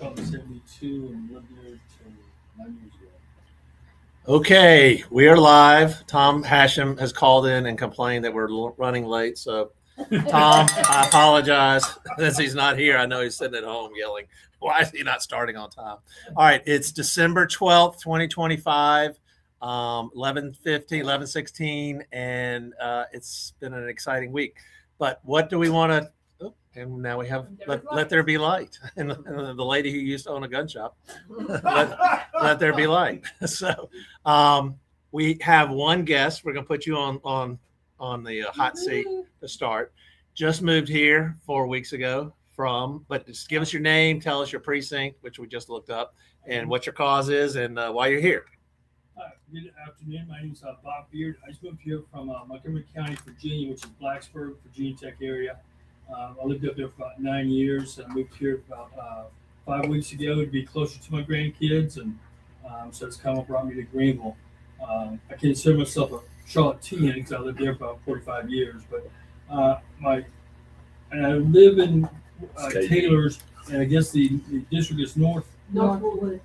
Trump 72 and lived there till 9 years ago. Okay, we are live. Tom Hashem has called in and complained that we're running late. So, Tom, I apologize. Since he's not here, I know he's sitting at home yelling, why is he not starting on time? All right, it's December 12th, 2025, 11:16, and it's been an exciting week. But what do we want to and now we have let there be light. And the lady who used to own a gun shop, let there be light. So we have one guest. We're going to put you on the hot seat to start. Just moved here 4 weeks ago but just give us your name, tell us your precinct, which we just looked up, and what your cause is and why you're here. Good afternoon. My name is Bob Beard. I just moved here from Montgomery County, Virginia, which is Blacksburg, Virginia Tech area. I lived up there for about 9 years. I moved here about 5 weeks ago to be closer to my grandkids, and so it's kind of brought me to Greenville. I consider myself a Charlottean because I lived there for about 45 years, but I live in Taylor's, and I guess the district is Northwood.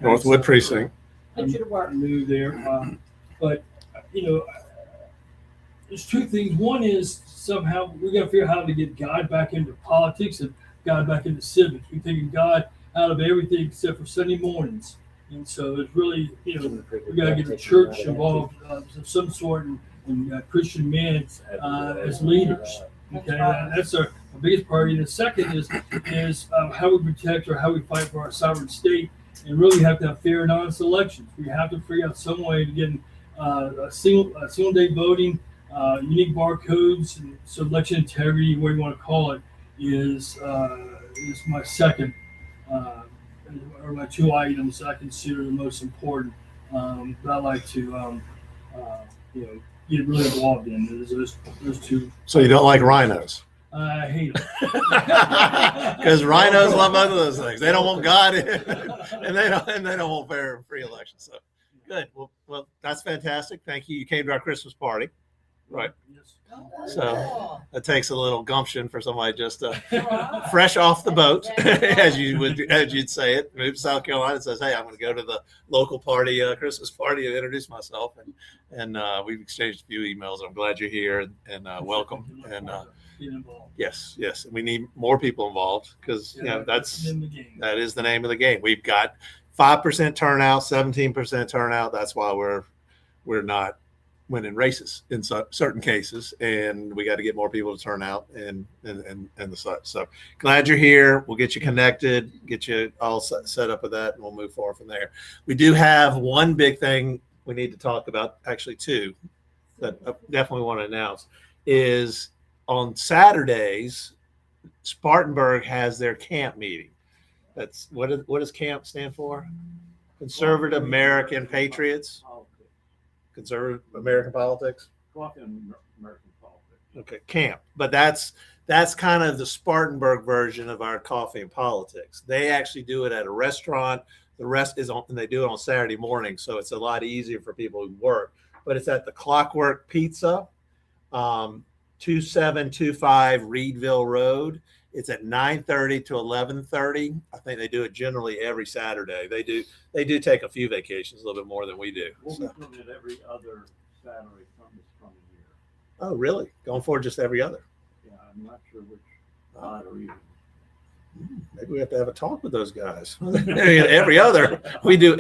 Northwood precinct. I moved there, but there's two things. One is somehow we got to figure out how to get God back into politics and God back into civics. We're taking God out of everything except for Sunday mornings, and so it's really we got to get the church involved of some sort and Christian men as leaders. Okay, that's our biggest priority. The second is how we protect or how we fight for our sovereign state, and really have to have fair and honest elections. We have to figure out some way to get a single day voting. Unique barcodes and so election integrity, what you want to call it, is my second or my two items I consider the most important that I like to get really involved in. Those two. So you don't like rhinos? I hate them because rhinos love both of those things. They don't want God in, and they don't want fair and free elections. So good. Well, that's fantastic. Thank you. You came to our Christmas party. Right. Yes. So it takes a little gumption for somebody just fresh off the boat, as you'd say it, moved to South Carolina and says, "Hey, I'm going to go to the local party, Christmas party, and introduce myself." And we've exchanged a few emails. I'm glad you're here and welcome. And yes, we need more people involved because that is the name of the game. We've got 5% turnout, 17% turnout. That's why we're not winning races in certain cases, and we got to get more people to turn out and the such. So glad you're here. We'll get you connected, get you all set up with that, and we'll move forward from there. We do have one big thing we need to talk about, actually two, that I definitely want to announce, is on Saturdays, Spartanburg has their camp meeting. That's what does camp stand for? Conservative American Patriots. Conservative American politics. Coffee and American politics. Okay, camp. But that's kind of the Spartanburg version of our coffee and politics. They actually do it at a restaurant. The rest is on, and they do it on Saturday morning, so it's a lot easier for people who work. But it's at the Clockwork Pizza, 2725 Reedville Road. It's at 9:30 to 11:30. I think they do it generally every Saturday. They do take a few vacations, a little bit more than we do. We'll be doing it every other Saturday from this coming year. Oh, really? Going forward just every other? Yeah, I'm not sure which odd or even. Maybe we have to have a talk with those guys. Every other, we do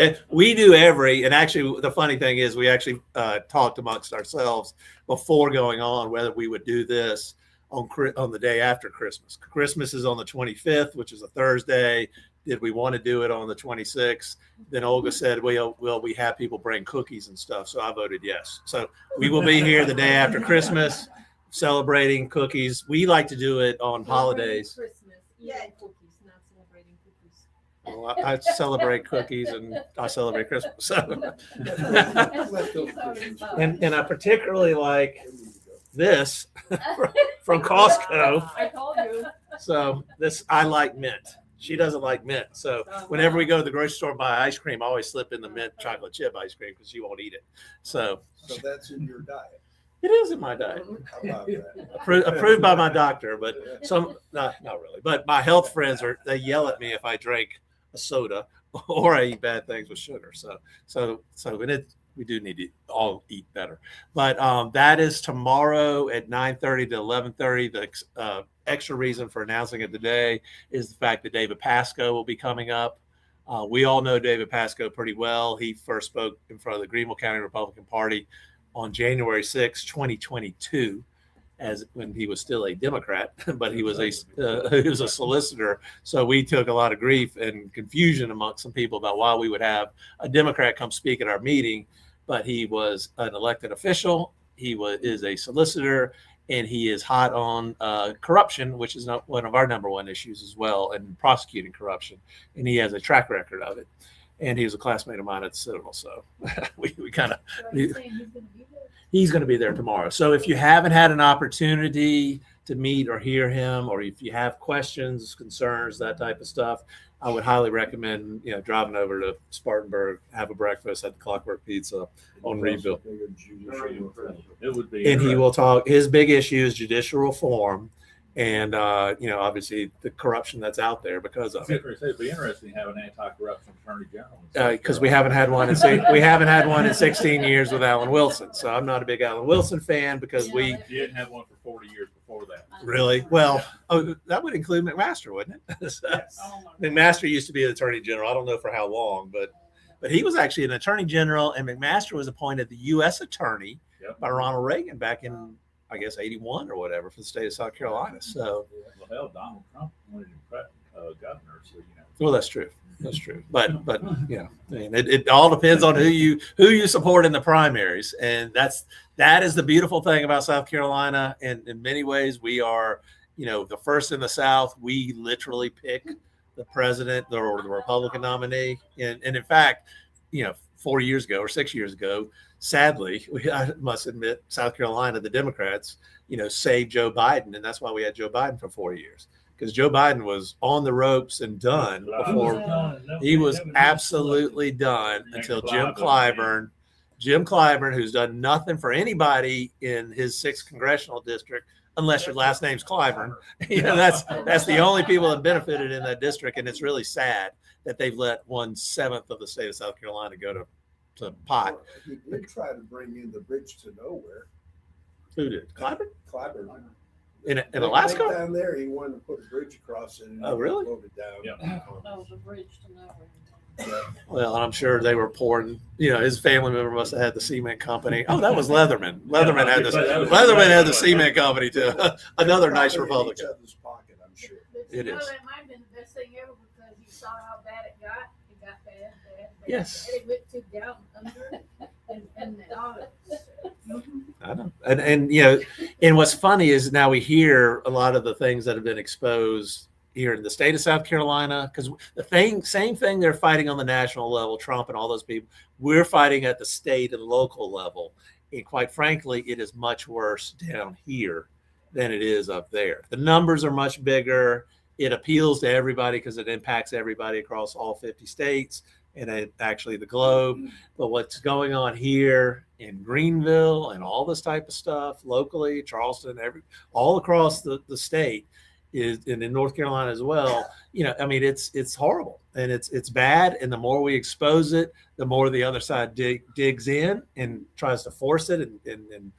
every. And actually, the funny thing is, we actually talked amongst ourselves before going on whether we would do this on the day after Christmas. Christmas is on the 25th, which is a Thursday. Did we want to do it on the 26th? Then Olga said, well, we have people bring cookies and stuff. So I voted yes. So we will be here the day after Christmas celebrating cookies. We like to do it on holidays. Christmas. Yeah, cookies, not celebrating cookies. Well, I celebrate cookies and I celebrate Christmas. So. and I particularly like this from Costco. I told you. So I like mint. She doesn't like mint. So whenever we go to the grocery store and buy ice cream, I always slip in the mint chocolate chip ice cream because she won't eat it. So that's in your diet. It is in my diet. How about that? Approved by my doctor, but not really. But my health friends they yell at me if I drink a soda or I eat bad things with sugar. We do need to all eat better. But that is tomorrow at 9:30 to 11:30. The extra reason for announcing it today is the fact that David Pasco will be coming up. We all know David Pasco pretty well. He first spoke in front of the Greenville County Republican Party on January 6, 2022, when he was still a Democrat, but he was a solicitor. So we took a lot of grief and confusion amongst some people about why we would have a Democrat come speak at our meeting. But he was an elected official. He is a solicitor, and he is hot on corruption, which is not one of our number one issues as well, and prosecuting corruption. And he has a track record of it. And he was a classmate of mine at the Citadel. So we kind of, he's going to be there tomorrow. So if you haven't had an opportunity to meet or hear him, or if you have questions, concerns, that type of stuff, I would highly recommend, driving over to Spartanburg, have a breakfast at the Clockwork Pizza on Reedville. It would be. And he will talk, his big issue is judicial reform. And, obviously the corruption that's out there because of it. It'd be interesting to have an anti-corruption attorney general. Because we haven't had one in 16 years with Alan Wilson. So I'm not a big Alan Wilson fan because we didn't have one for 40 years before that. really well. Oh, that would include McMaster, wouldn't it? So, Yes. McMaster used to be an attorney general. I don't know for how long, but he was actually an attorney general, and McMaster was appointed the U.S. attorney by Ronald Reagan back in, I guess, 81 or whatever for the state of South Carolina. So, well, hell, Donald Trump wanted him governor, so well, that's true. That's true. But I mean, it all depends on who you support in the primaries, and that is the beautiful thing about South Carolina. And in many ways, we are, the first in the South. We literally pick the president or the Republican nominee, and in fact, 4 years ago or 6 years ago, sadly, I must admit, South Carolina, the Democrats, saved Joe Biden. And that's why we had Joe Biden for 4 years, because Joe Biden was on the ropes and done before he was absolutely done until Jim Clyburn, who's done nothing for anybody in his 6th congressional district, unless your last name's Clyburn. That's the only people that benefited in that district. And it's really sad that they've let 1/7 of the state of South Carolina go to pot. He did try to bring in the bridge to nowhere. Who did? Clyburn? Clyburn. In Alaska? Down there, he wanted to put a bridge across it. And Oh, really? Voted down. Yeah. That was a bridge to nowhere. Well, I'm sure they were pouring. His family member must have had the cement company. Oh, that was Leatherman. Leatherman had the cement company too. Another nice Republican. In each other's pocket, I'm sure. It is. That might have been the best thing ever because you saw how bad it got. It got bad. Yes. It went too down under, and all I know. And what's funny is now we hear a lot of the things that have been exposed here in the state of South Carolina, because same thing they're fighting on the national level, Trump and all those people, we're fighting at the state and local level. And quite frankly, it is much worse down here than it is up there. The numbers are much bigger. It appeals to everybody because it impacts everybody across all 50 states and actually the globe. But what's going on here in Greenville and all this type of stuff locally, Charleston, all across the state, and in North Carolina as well, it's horrible and it's bad. And the more we expose it, the more the other side digs in and tries to force it and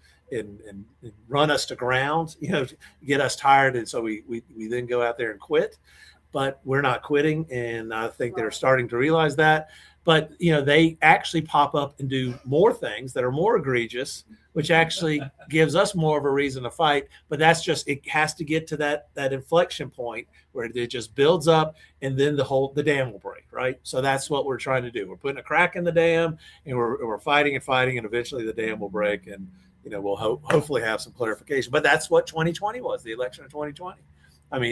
run us to ground, get us tired. And so we then go out there and quit, but we're not quitting. And I think they're starting to realize that. But, they actually pop up and do more things that are more egregious, which actually gives us more of a reason to fight. But that's just, it has to get to that inflection point where it just builds up and then the dam will break, right? So that's what we're trying to do. We're putting a crack in the dam and we're fighting and eventually the dam will break and, we'll hopefully have some clarification. But that's what 2020 was, the election of 2020.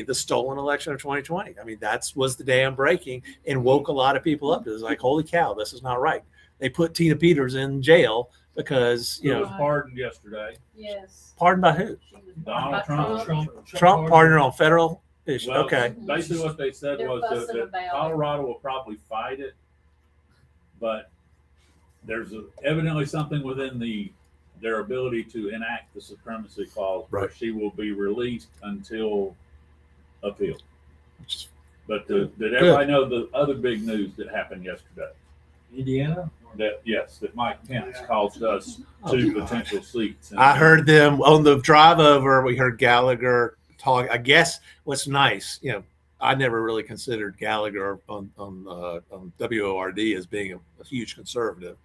The stolen election of 2020. That was the dam breaking and woke a lot of people up. It was like, holy cow, this is not right. They put Tina Peters in jail because, She was pardoned yesterday. Yes. Pardoned by who? Donald Trump. Trump pardoned on federal issue. Well, okay. Basically what they said They're was fussing that about it. Colorado will probably fight it, but there's evidently something within the their ability to enact the supremacy clause, where Right. she will be released until appeal. But did everybody know the other big news that happened yesterday? Indiana. That Mike Pence cost us Oh, 2 gosh. potential seats. I heard them on the drive over. We heard Gallagher talk. I guess what's nice, I never really considered Gallagher on WORD as being a huge conservative,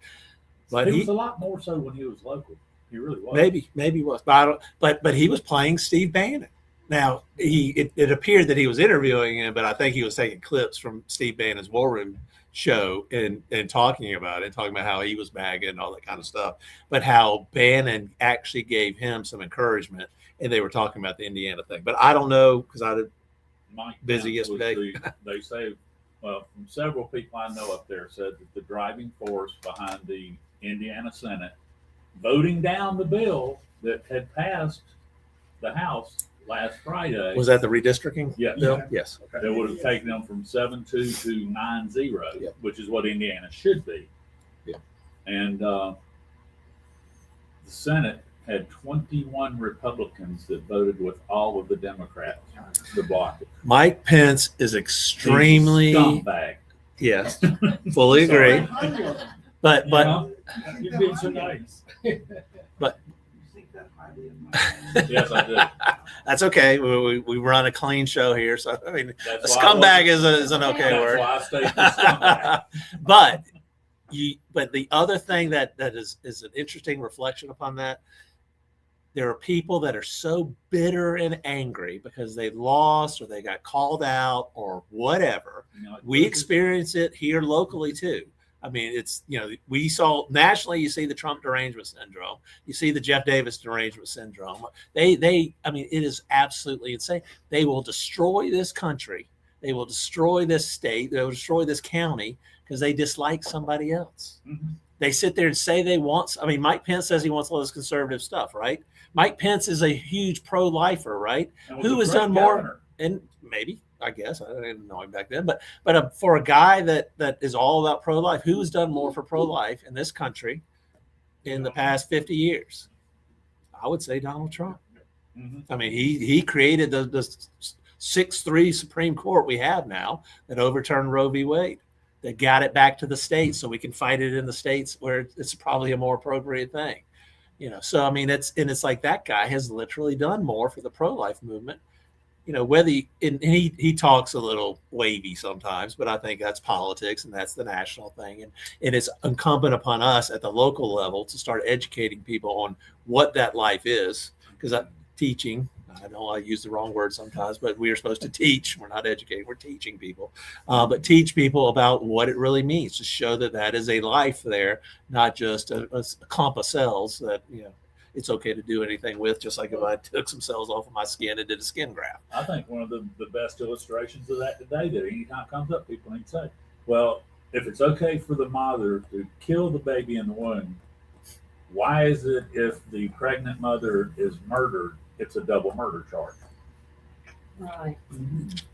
but he was a lot more so when he was local. He really was. maybe he was, but I don't. But he was playing Steve Bannon. Now it appeared that he was interviewing him, but I think he was taking clips from Steve Bannon's War Room show and talking about how he was MAGA and all that kind of stuff, but how Bannon actually gave him some encouragement, and they were talking about the Indiana thing. But I don't know, because I did Mike busy Pence was yesterday. they say, well, from several people I know up there said that the driving force behind the Indiana Senate voting down the bill that had passed the House last Friday. Was that the redistricting? Yes. bill? Yes. Okay. That would have taken them from 7-2 to 9-0, Yeah. which is what Indiana should be. Yeah. And the Senate had 21 Republicans that voted with all of the Democrats to block it. Mike Pence is extremely, Scumbag. yes, fully agree. But You've been so nice. Yes, I do. that's okay. We run a clean show here, so I mean, a That's why I scumbag wasn't- is an okay That's word. why I stayed with scumbag. But the other thing that is an interesting reflection upon that, there are people that are so bitter and angry because they lost or they got called out or whatever. You know, We experience it here locally too. I mean, it's, we saw nationally, you see the Trump derangement syndrome, you see the Jeff Davis derangement syndrome. I mean, it is absolutely insane. They will destroy this country. They will destroy this state. They will destroy this county because they dislike somebody else. Mhm. They sit there and say Mike Pence says he wants all this conservative stuff, right? Mike Pence is a huge pro-lifer, right? and was Who a has great done more? governor. And maybe, I guess, I didn't know him back then, but for a guy that is all about pro-life, who has done more for pro-life in this country in the past 50 years? I would say Donald Trump. Mhm. I mean, he created the 6-3 Supreme Court we have now that overturned Roe v. Wade, that got it back to the states so we can fight it in the states where it's probably a more appropriate thing. So I mean, it's like that guy has literally done more for the pro-life movement. Whether he talks a little wavy sometimes, but I think that's politics and that's the national thing. And it's incumbent upon us at the local level to start educating people on what that life is. Because teaching, I know I use the wrong word sometimes, but we are supposed to teach. We're not educating, we're teaching people. But teach people about what it really means to show that is a life there, not just a clump of cells that, it's okay to do anything with, just like if I took some cells off of my skin and did a skin graft. I think one of the best illustrations of that today, that anytime it comes up, people need to say, well, if it's okay for the mother to kill the baby in the womb, why is it if the pregnant mother is murdered, it's a double murder charge? Right.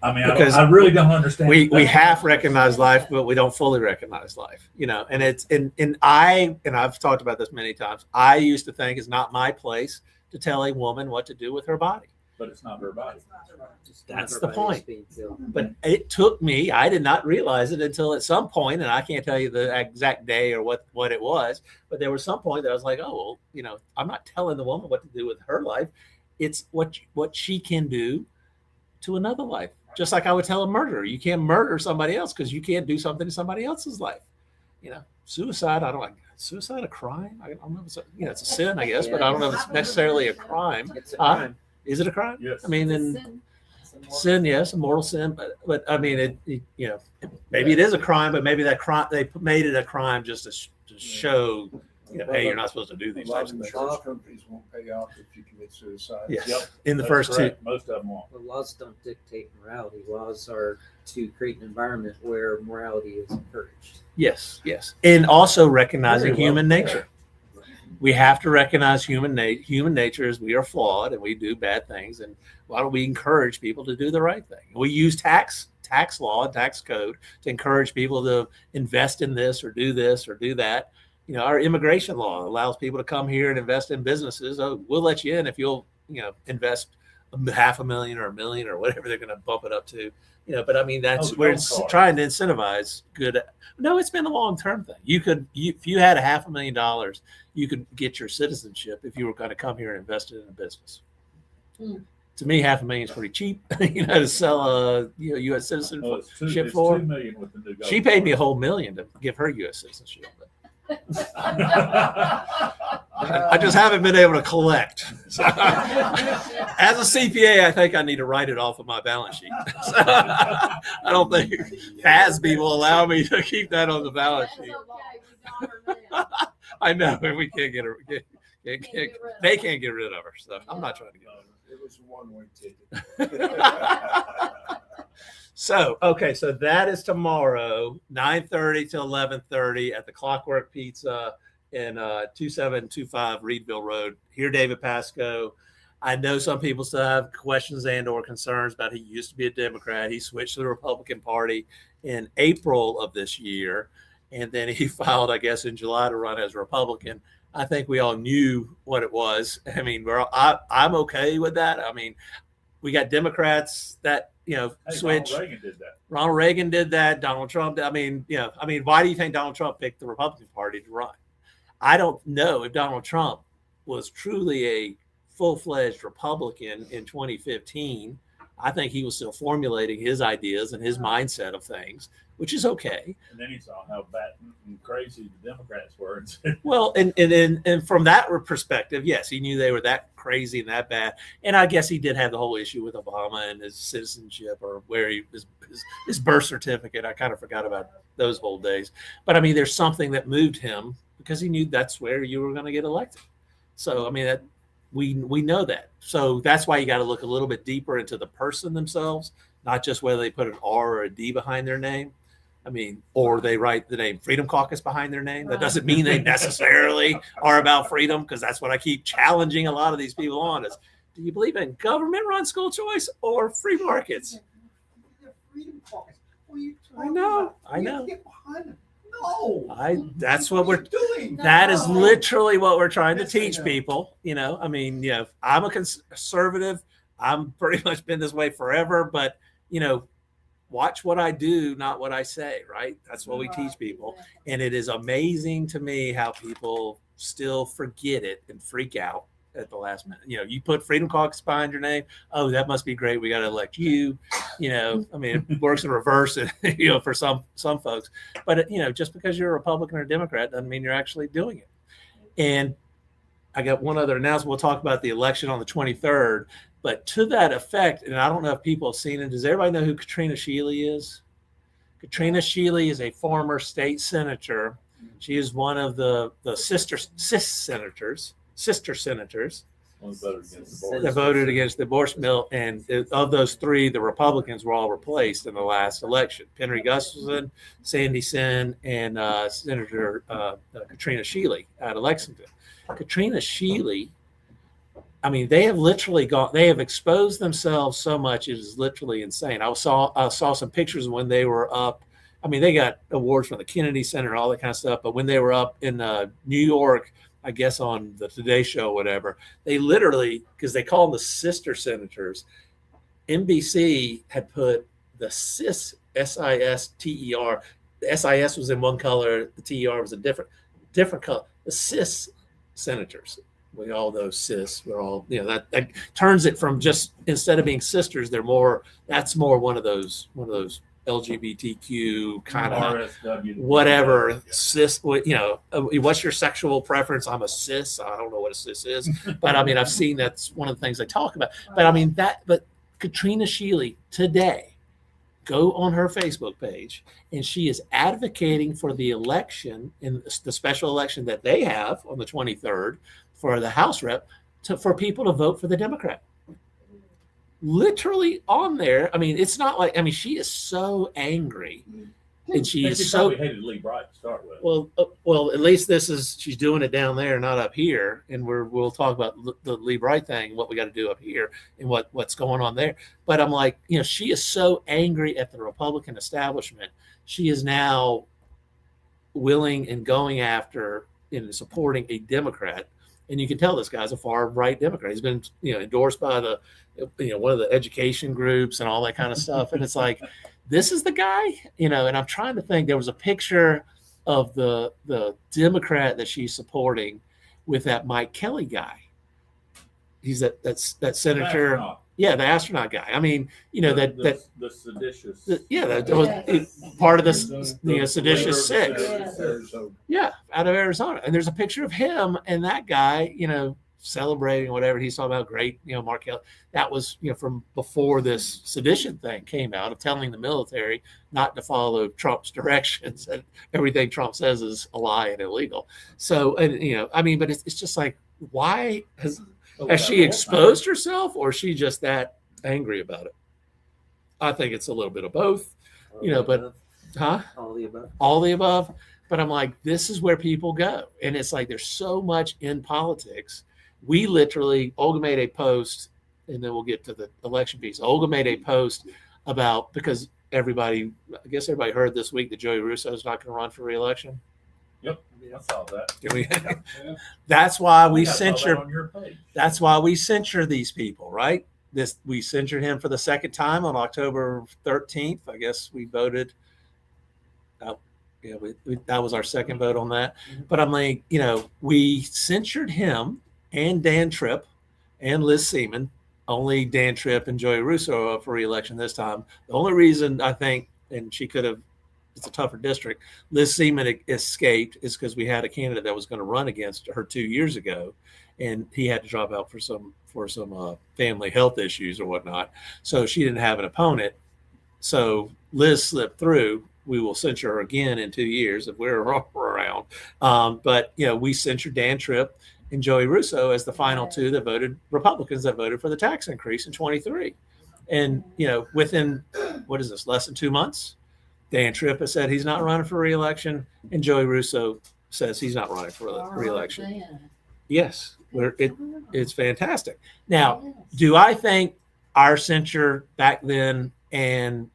I mean, Because I really don't understand. We half recognize life, but we don't fully recognize life, and it's, and I've talked about this many times. I used to think it's not my place to tell a woman what to do with her body. But it's not her body. That's the point. But it took me, I did not realize it until at some point, and I can't tell you the exact day or what it was, but there was some point that I was like, oh, well, I'm not telling the woman what to do with her life. It's what she can do to another life. Just like I would tell a murderer, you can't murder somebody else because you can't do something to somebody else's life. Suicide, I don't like. Suicide a crime? I don't know if it's a sin, I guess, but I don't know if it's necessarily a crime. It's a crime. Is it a crime? Yes. I mean, then sin, yes, a mortal sin, but I mean, maybe it is a crime, but maybe that crime, they made it a crime just to show, hey, you're not supposed to do A these lot types of of things. insurance companies won't pay out if you commit suicide. Yes. Yep. In the That's first correct. Most of them won't. The laws don't dictate morality. Laws are to create an environment where morality is encouraged. Yes, and also recognizing Very well. human nature. We have to recognize human nature is we are flawed and we do bad things, and why don't we encourage people to do the right thing? We use tax law, tax code to encourage people to invest in this or do that. our immigration law allows people to come here and invest in businesses. Oh, we'll let you in if you'll, invest $500,000 or $1 million or whatever they're going to bump it up to. But I mean, that's the where gold it's card. trying to incentivize good. No, it's been a long-term thing. If you had $500,000, you could get your citizenship if you were going to come here and invest it in a business. To me, $500,000 is pretty cheap, to sell a U.S. citizenship Well, it's for. $2 million with the new gold She paid me a card. whole $1 million to give her U.S. citizenship. I just haven't been able to collect. So, as a CPA, I think I need to write it off of my balance sheet. So, I don't think FASB will allow me to keep that on the balance That's sheet. okay, we got her now. I know, and we can't get her. They can't get rid of her. So I'm not trying to get rid of her. It was a one-way ticket. So that is tomorrow, 9:30 to 11:30 at the Clockwork Pizza in 2725 Reedville Road. Here, David Pasco. I know some people still have questions and or concerns about he used to be a Democrat. He switched to the Republican Party in April of this year, and then he filed, I guess, in July to run as a Republican. I think we all knew what it was. I mean, I'm okay with that. I mean, we got Democrats that switch. Ronald Reagan did that. Donald Trump. I mean, why do you think Donald Trump picked the Republican Party to run? I don't know if Donald Trump was truly a full-fledged Republican in 2015. I think he was still formulating his ideas and his mindset of things, which is okay. And then he saw how bad and crazy the Democrats were. Well, and from that perspective, yes, he knew they were that crazy and that bad. And I guess he did have the whole issue with Obama and his citizenship, or where his birth certificate. I kind of forgot about those old days. But I mean, there's something that moved him because he knew that's where you were going to get elected. So I mean, that we know that. So that's why you got to look a little bit deeper into the person themselves, not just whether they put an R or a D behind their name. I mean, or they write the name Freedom Caucus behind their name. That doesn't mean they necessarily are about freedom, because that's what I keep challenging a lot of these people on is, do you believe in government-run school choice or free markets? The Freedom Caucus. What are you I talking know, about? I We have know. to get behind them. No. That's What what are you doing. that is No. literally what we're trying to Yes, I teach know. people. I mean, I'm a conservative. I'm pretty much been this way forever, but watch what I do, not what I say, right? That's what we teach people. And it is amazing to me how people still forget it and freak out at the last minute. You put Freedom Caucus behind your name. Oh, that must be great. We got to elect you. I mean, it works in reverse, for some folks. But, just because you're a Republican or Democrat doesn't mean you're actually doing it. And I got one other announcement. We'll talk about the election on the 23rd. But to that effect, and I don't know if people have seen it, does everybody know who Katrina Shealy is? Katrina Shealy is a former state senator. She is one of the sister senators that voted against the abortion bill. And of those three, the Republicans were all replaced in the last election. Penry Gustafson, Sandy Sin, and Senator Katrina Shealy out of Lexington. Katrina Shealy, I mean, they have exposed themselves so much. It is literally insane. I saw some pictures when they were up. I mean, they got awards from the Kennedy Center and all that kind of stuff. But when they were up in New York, I guess on the Today Show, whatever, they literally, because they call them the sister senators, NBC had put the cis, SISTER. The SIS was in one color. The TER was a different color. The cis senators. We all know cis. We're all, that turns it from just, instead of being sisters, that's more one of those LGBTQ kind of whatever cis, what's your sexual preference? I'm a cis. I don't know what a cis is, but I mean, I've seen that's one of the things they talk about. But I mean, but Katrina Shealy today, go on her Facebook page, and she is advocating for the election, in the special election that they have on the 23rd for the House rep, for people to vote for the Democrat. Literally on there. I mean, it's not like, she is so angry, and she is so hated Lee Bright to start with. Well, at least she's doing it down there, not up here. And we'll talk about the Lee Bright thing, what we got to do up here, and what's going on there. But I'm like, she is so angry at the Republican establishment. She is now willing and going after in supporting a Democrat. And you can tell this guy's a far right Democrat. He's been, endorsed by the, one of the education groups and all that kind of stuff. And it's like, this is the guy, and I'm trying to think. There was a picture of the Democrat that she's supporting with that Mike Kelly guy. He's that senator. Yeah, the astronaut guy. I mean, the seditious. that was part of this, seditious six. Yeah, out of Arizona. And there's a picture of him and that guy, celebrating whatever he's talking about. Great, Mark Kelly. That was, from before this sedition thing came out, of telling the military not to follow Trump's directions, and everything Trump says is a lie and illegal. So, and but it's just like, why has she exposed herself, or is she just that angry about it? I think it's a little bit of both, but All the above. all the above. But I'm like, this is where people go. And it's like, there's so much in politics. We literally, Olga made a post, and then we'll get to the election piece. Olga made a post about, because I guess everybody heard this week that Joey Russo is not going to run for re-election. Yep, I saw that. That's why we I saw that censure. on your page. That's why we censure these people, right? We censured him for the second time on October 13th. I guess we voted. That was our second vote on that. But I'm like, we censured him and Dan Tripp and Liz Seaman. Only Dan Tripp and Joey Russo are up for re-election this time. The only reason I think, and she could have, it's a tougher district, Liz Seaman escaped is because we had a candidate that was going to run against her 2 years ago, and he had to drop out for some family health issues or whatnot. So she didn't have an opponent. So Liz slipped through. We will censure her again in 2 years if we're around. But we censured Dan Tripp and Joey Russo as the final two Republicans that voted for the tax increase in 23. And, within, less than 2 months, Dan Tripp has said he's not running for re-election, and Joey Russo says he's not running for re-election. Yes, it's fantastic. Now, do I think our censure back then and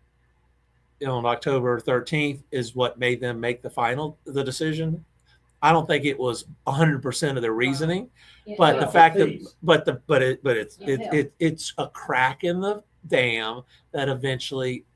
on October 13th is what made them make the decision? I don't think it was 100% of their reasoning, but the fact that it's a crack in the dam that eventually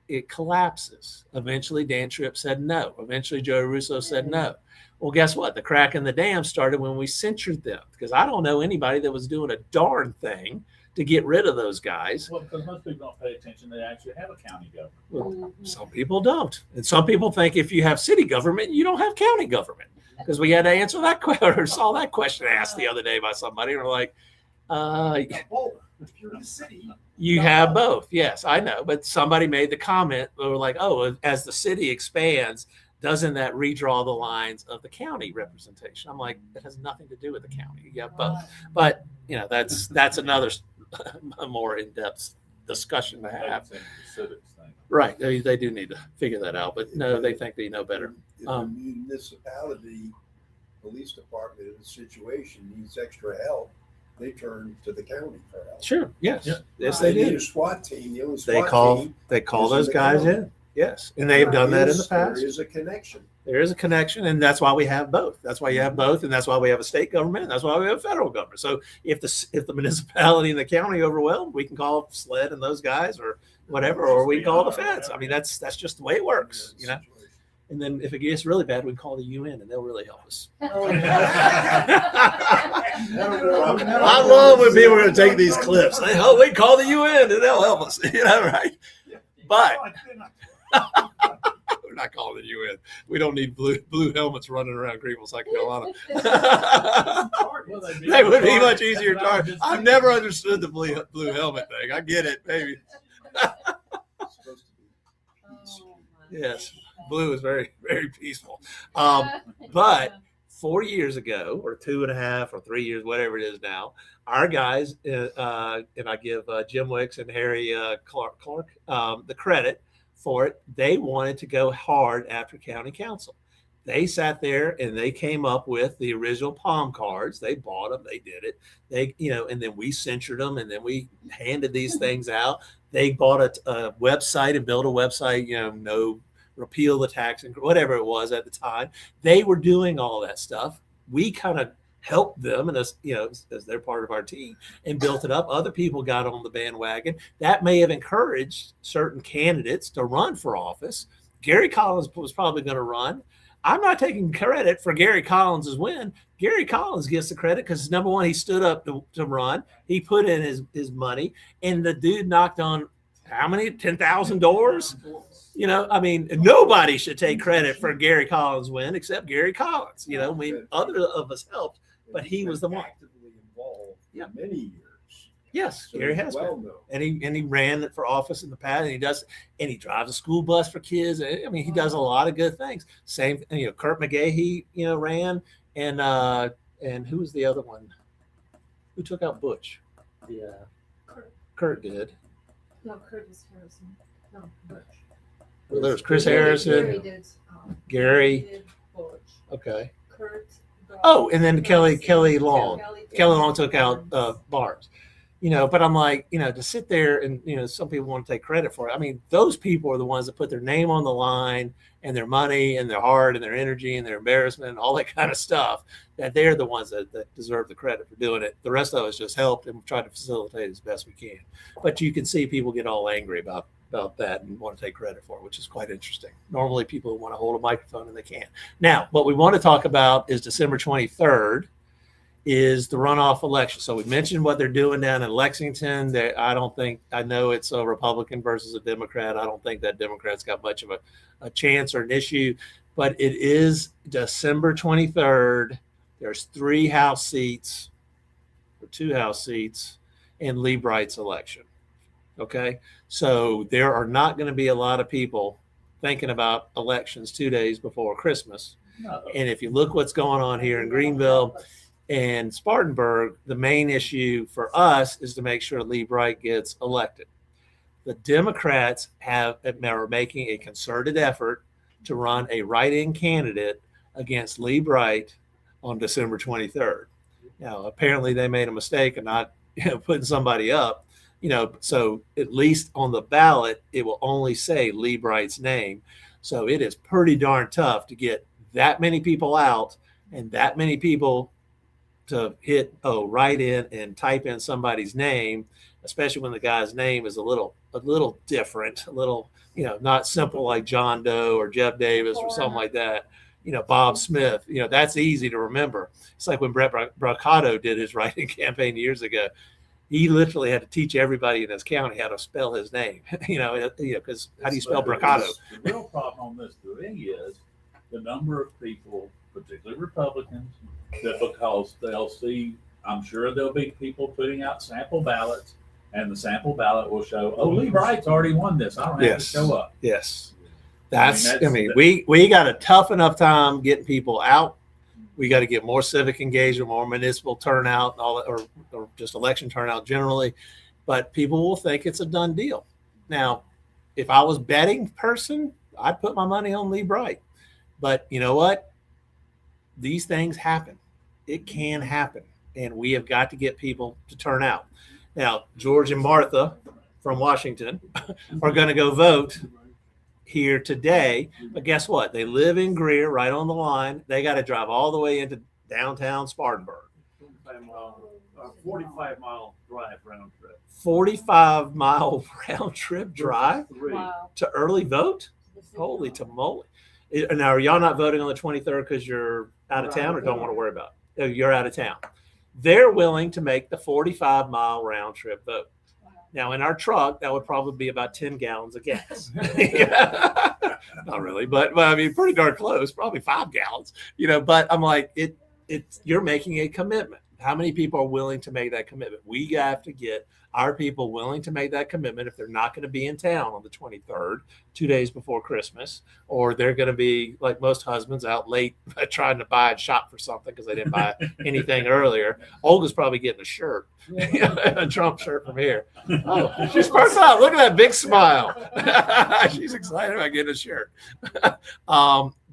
it collapses. Eventually Dan Tripp said no. Eventually Joey Russo said no. Well, guess what? The crack in the dam started when we censured them, because I don't know anybody that was doing a darn thing to get rid of those guys. Well, because most people don't pay attention. They actually have a county government. Well, some people don't. And some people think if you have city government, you don't have county government. Because we had to answer that question, or saw that question asked the other day by somebody. And we're like, if you're in the city, you have both. Yes, I know. But somebody made the comment, they were like, oh, as the city expands, doesn't that redraw the lines of the county representation? I'm like, it has nothing to do with the county. You have both. But, that's another more in-depth discussion to have. Right. They do need to figure that out. But no, they think they know better. If a municipality police department in a situation needs extra help, they turn to the county for help. Sure. Yes. Yeah. Yes, they need do. a SWAT team. The only They SWAT team call is those in the guys county. in. Yes. And they have done that in the past. There is a connection. There is a connection, and that's why we have both. That's why you have both, and that's why we have a state government, and that's why we have a federal government. So if the municipality and the county overwhelmed, we can call SLED and those guys or whatever, or we can call the feds. I mean, that's just the way it works, And then if it gets really bad, we can call the UN, and they'll really help us. I love when people are going to take these clips. We call the UN, and they'll help us. Right? But we're not calling the UN. We don't need blue helmets running around Greenville, South Carolina. They would be much easier target. I've never understood the blue helmet thing. I get it, maybe. Yes, blue is very, very peaceful. But 4 years ago, or 2.5 or 3 years, whatever it is now, our guys, and I give Jim Wicks and Harry Clark the credit for it. They wanted to go hard after county council. They sat there and they came up with the original palm cards. They bought them. They did it. And then we censured them, and then we handed these things out. They bought a website and built a website, no repeal the tax and whatever it was at the time. They were doing all that stuff. We kind of helped them, and as they're part of our team, and built it up. Other people got on the bandwagon. That may have encouraged certain candidates to run for office. Gary Collins was probably going to run. I'm not taking credit for Gary Collins' win. Gary Collins gets the credit because, number one, he stood up to run. He put in his money, and the dude knocked on how many? 10,000 doors? Nobody should take credit for Gary Collins' win except Gary Collins. Other of us helped, but he was the one. Actively involved for many years. Yes, So Gary he's has well been. known. And he ran for office in the past, and he drives a school bus for kids. He does a lot of good things. Same, Kurt McGahee, ran, and who was the other one? Who took out Butch? Yeah. Kurt did. No, Curtis Harrison. No, Butch. Well, there was Chris Gary Harrison, did, Gary. did Butch. Okay. Kurt. Oh, and then Kelly Long. Kelly Long took out Barnes. But I'm like, to sit there and, some people want to take credit for it. Those people are the ones that put their name on the line and their money and their heart and their energy and their embarrassment and all that kind of stuff, that they're the ones that deserve the credit for doing it. The rest of us just helped and tried to facilitate as best we can. But you can see people get all angry about that and want to take credit for it, which is quite interesting. Normally people want to hold a microphone and they can't. Now, what we want to talk about is December 23rd. Is the runoff election. So we mentioned what they're doing down in Lexington. I know it's a Republican versus a Democrat. I don't think that Democrat's got much of a chance or an issue, but it is December 23rd. There's 3 House seats or 2 House seats in Lee Bright's election. Okay. So there are not going to be a lot of people thinking about elections 2 days before Christmas. No. And if you look what's going on here in Greenville and Spartanburg, the main issue for us is to make sure Lee Bright gets elected. The Democrats are making a concerted effort to run a write-in candidate against Lee Bright on December 23rd. Now, apparently they made a mistake of not putting somebody up, so at least on the ballot, it will only say Lee Bright's name. So it is pretty darn tough to get that many people out and that many people to hit write in and type in somebody's name, especially when the guy's name is a little different, not simple like John Doe or Jeff Davis or something like that. Bob Smith, that's easy to remember. It's like when Brett Braccato did his write-in campaign years ago. He literally had to teach everybody in his county how to spell his name, because how do you spell Braccato? The real problem on this to me is the number of people, particularly Republicans, that because they'll see, I'm sure there'll be people putting out sample ballots, and the sample ballot will show, Lee Bright's already won this. I don't have to show up. Yes. We got a tough enough time getting people out. We got to get more civic engagement, more municipal turnout, all that, or just election turnout generally. But people will think it's a done deal. Now, if I was betting person, I'd put my money on Lee Bright. But you know what? These things happen. It can happen. And we have got to get people to turn out. Now, George and Martha from Washington are going to go vote here today. But guess what? They live in Greer, right on the line. They got to drive all the way into downtown Spartanburg. 45-mile drive round trip. 45-mile round trip drive Wow. to early vote? Holy tamale. Now, are y'all not voting on the 23rd because you're out of town or don't want to worry about it? You're out of town. They're willing to make the 45-mile round trip vote. Now, in our truck, that would probably be about 10 gallons of gas. Not really, but pretty darn close, probably 5 gallons, but I'm like, you're making a commitment. How many people are willing to make that commitment? We have to get our people willing to make that commitment if they're not going to be in town on the 23rd, 2 days before Christmas, or they're going to be like most husbands out late trying to buy and shop for something because they didn't buy anything earlier. Olga's probably getting a shirt, a Trump shirt from here. Oh, she sparks out. Look at that big smile. She's excited about getting a shirt.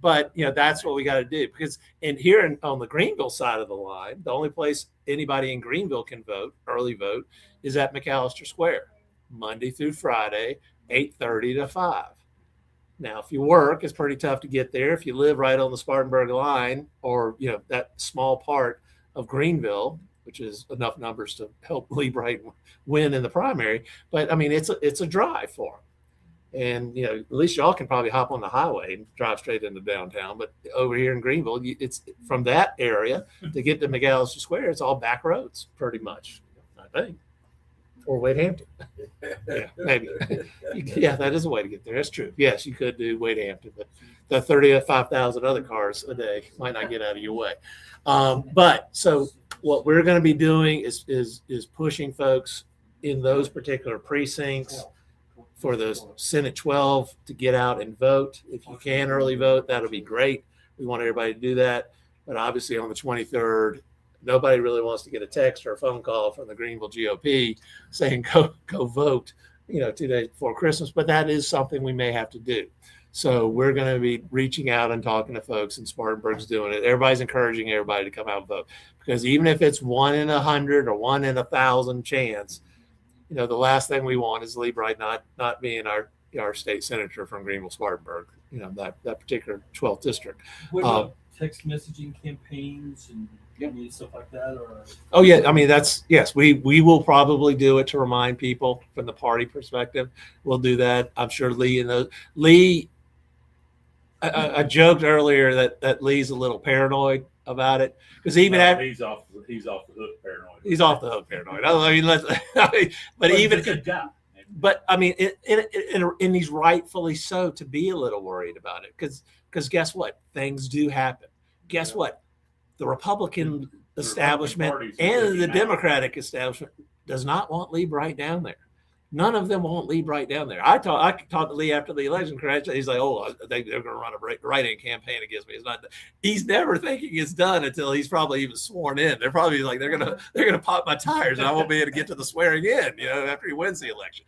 But that's what we got to do, because here on the Greenville side of the line, the only place anybody in Greenville can vote, early vote, is at McAllister Square, Monday through Friday, 8:30 to 5. Now, if you work, it's pretty tough to get there. If you live right on the Spartanburg line, or that small part of Greenville, which is enough numbers to help Lee Bright win in the primary, but I mean, it's a drive for them. And at least y'all can probably hop on the highway and drive straight into downtown. But over here in Greenville, it's from that area to get to McAllister Square. It's all back roads, pretty much, I think. Or Wade Hampton. Yeah, maybe. Yeah, that is a way to get there. That's true. Yes, you could do Wade Hampton, but the 35,000 other cars a day might not get out of your way. But so what we're going to be doing is pushing folks in those particular precincts for the Senate 12 to get out and vote. If you can early vote, that'll be great. We want everybody to do that. But obviously on the 23rd, nobody really wants to get a text or a phone call from the Greenville GOP saying go vote, 2 days before Christmas. But that is something we may have to do. So we're going to be reaching out and talking to folks, and Spartanburg's doing it. Everybody's encouraging everybody to come out and vote, because even if it's 1 in 100 or 1 in 1,000 chance, the last thing we want is Lee Bright not being our state senator from Greenville Spartanburg, that particular 12th district. What about text messaging campaigns and stuff like that? Or oh yeah, I mean yes, we will probably do it to remind people from the party perspective. We'll do that. I'm sure Lee. I joked earlier that Lee's a little paranoid about it, because even after he's off the hook paranoid. He's off the hook paranoid. But he's even a good guy. But I mean, and he's rightfully so to be a little worried about it, because guess what? Things do happen. Guess what? The Republican establishment and the Democratic establishment does not want Lee Bright down there. None of them want Lee Bright down there. I talked to Lee after the election crash. He's like, "Oh, I think they're going to run a write-in campaign against me." It's not. He's never thinking it's done until he's probably even sworn in. They're probably like, they're gonna pop my tires, and I won't be able to get to the swearing in. After he wins the election.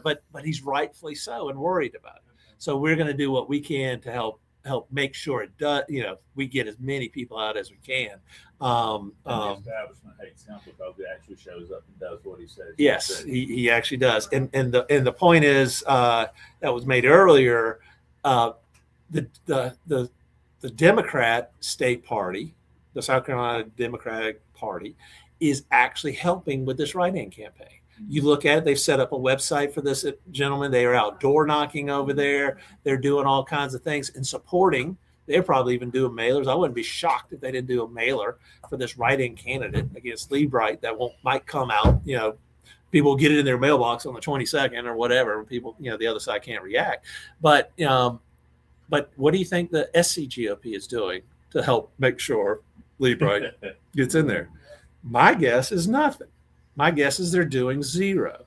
But he's rightfully so and worried about it. So we're going to do what we can to help make sure it does. We get as many people out as we can. The establishment hates him because he actually shows up and does what he says. Yes, he actually does. And the point is that was made earlier. The Democrat state party, the South Carolina Democratic Party, is actually helping with this write-in campaign. You look at it, they've set up a website for this gentleman. They are out door knocking over there. They're doing all kinds of things and supporting. They're probably even doing mailers. I wouldn't be shocked if they didn't do a mailer for this write-in candidate against Lee Bright that might come out. People get it in their mailbox on the 22nd or whatever. People, the other side can't react. But what do you think the SCGOP is doing to help make sure Lee Bright gets in there? My guess is nothing. My guess is they're doing zero,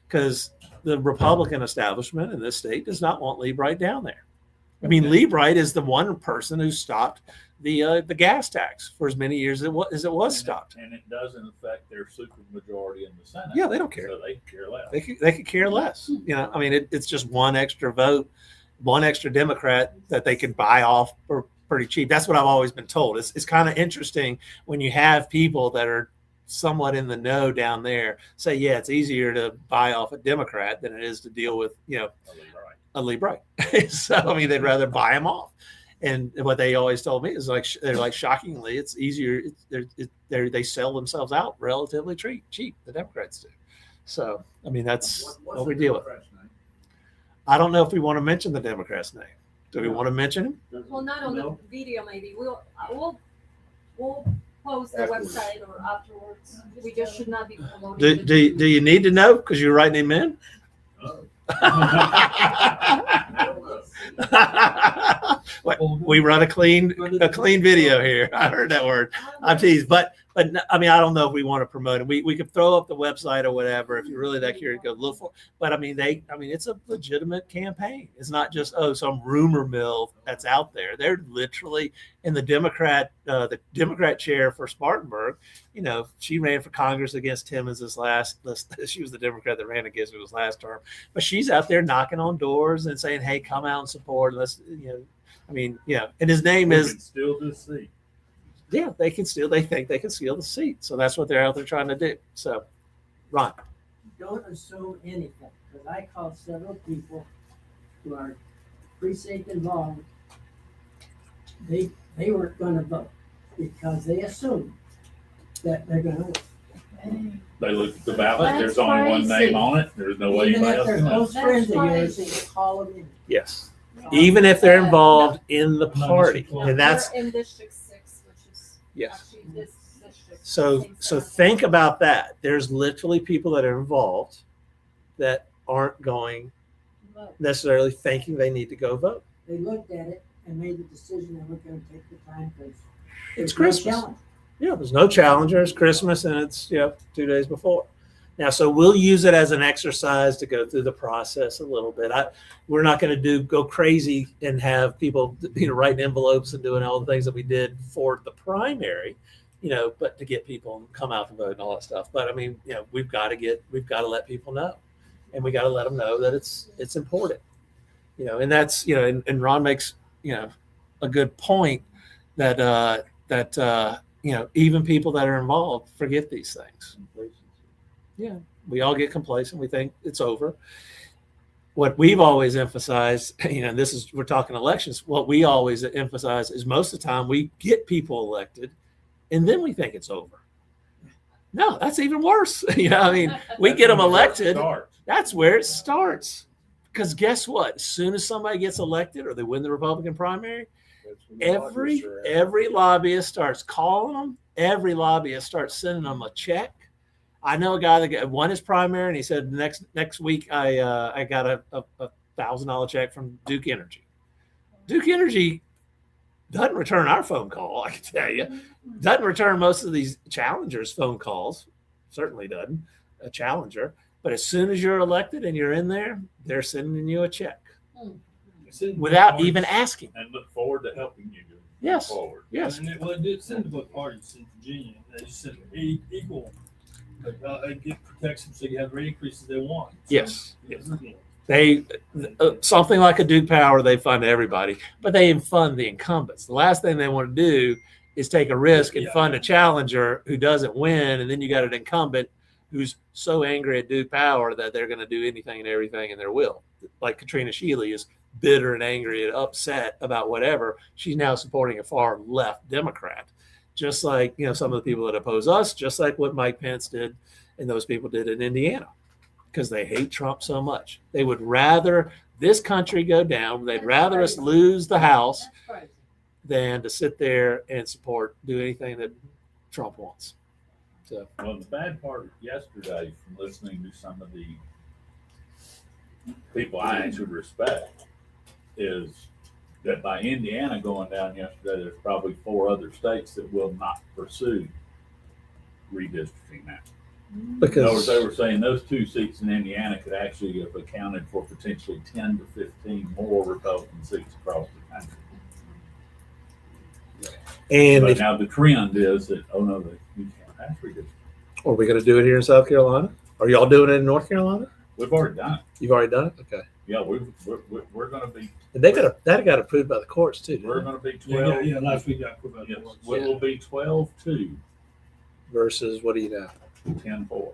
because the Republican establishment in this state does not want Lee Bright down there. I mean, Lee Bright is the one person who stopped the gas tax for as many years as it was stopped. And it doesn't affect their supermajority in the Senate. Yeah, they don't care. So they care less. They could care less. I mean, it's just one extra vote, one extra Democrat that they can buy off for pretty cheap. That's what I've always been told. It's kind of interesting when you have people that are somewhat in the know down there say, yeah, it's easier to buy off a Democrat than it is to deal with, a Lee Bright. So, I mean, they'd rather buy him off. And what they always told me is they're like, shockingly, it's easier. They sell themselves out relatively cheap. The Democrats do. So, I mean, that's what we deal with. I don't know if we want to mention the Democrat's name. Do we want to mention him? Well, not on the video, maybe. We'll post the website or afterwards. We just should not be promoting. Do you need to know because you're writing him in? We run a clean video here. I heard that word. I'm teased, but I mean, I don't know if we want to promote it. We could throw up the website or whatever if you're really that curious. Go look for. But I mean, it's a legitimate campaign. It's not just some rumor mill that's out there. They're literally in the Democrat chair for Spartanburg. She ran for Congress against Timmons she was the Democrat that ran against him his last term. But she's out there knocking on doors and saying, "Hey, come out and support." Let's, and his name is still this seat. Yeah, they think they can steal the seat. So that's what they're out there trying to do. So, Ron. Don't assume anything, because I called several people who are precinct involved, they weren't gonna vote because they assumed that they're gonna win. They look at the ballot, there's That's only one crazy. name on it, there's no way Even anybody if else they're can know. close friends of yours, crazy. they call them in. Yes. Even if they're involved in the party. And that's, We're in District 6, which is yes. actually this district. So Same so stuff. think about that. There's literally people that are involved that aren't going Vote. necessarily thinking they need to go vote. They looked at it and made the decision they weren't gonna take the time because It's Christmas. challenge. Yeah, there's no challenger. It's Christmas and it's 2 days before. Now, so we'll use it as an exercise to go through the process a little bit. We're not going to go crazy and have people writing envelopes and doing all the things that we did for the primary, but to get people to come out to vote and all that stuff. But I mean, we've got to let people know, and we got to let them know that it's important, and that's and Ron makes a good point that even people that are involved forget these things. Yeah, we all get complacent. We think it's over. What we've always emphasized, we're talking elections. What we always emphasize is most of the time we get people elected, and then we think it's over. No, that's even worse. We get them elected. That's where it starts. Because guess what? As soon as somebody gets elected or they win the Republican primary, every lobbyist starts calling them. Every lobbyist starts sending them a check. I know a guy that won his primary, and he said next week I got a $1,000 check from Duke Energy. Duke Energy doesn't return our phone call, I can tell you. Doesn't return most of these challengers' phone calls. Certainly doesn't, a challenger. But as soon as you're elected and you're in there, they're sending you a check without even asking. And look forward to helping you Yes. forward. Yes. And it did send to both parties in Virginia. They just said equal. Get protection so you have rate increases they want. Yes. They something like a Duke Power, they fund everybody, but they fund the incumbents. The last thing they want to do is take a risk and fund a challenger who doesn't win, and then you got an incumbent who's so angry at Duke Power that they're going to do anything and everything in their will. Like Katrina Shealy is bitter and angry and upset about whatever. She's now supporting a far left Democrat. Just like, some of the people that oppose us, just like what Mike Pence did and those people did in Indiana, because they hate Trump so much. They would rather this country go down. They'd rather us lose the House than to sit there and do anything that Trump wants. So, well, the bad part yesterday from listening to some of the people I actually respect is that by Indiana going down yesterday, there's probably 4 other states that will not pursue redistricting now. because They were saying those 2 seats in Indiana could actually have accounted for potentially 10 to 15 more Republican seats across the country. and But now the trend is that, you can't pass redistricting. are we going to do it here in South Carolina? Are y'all doing it in North Carolina? We've already done it. You've already done it? Okay. Yeah, we're going to be. And that got approved by the courts too. didn't We're it? going to be 12. Yeah, last week got put out. Yes, we will be 12-2, Versus what do you know? 10-4.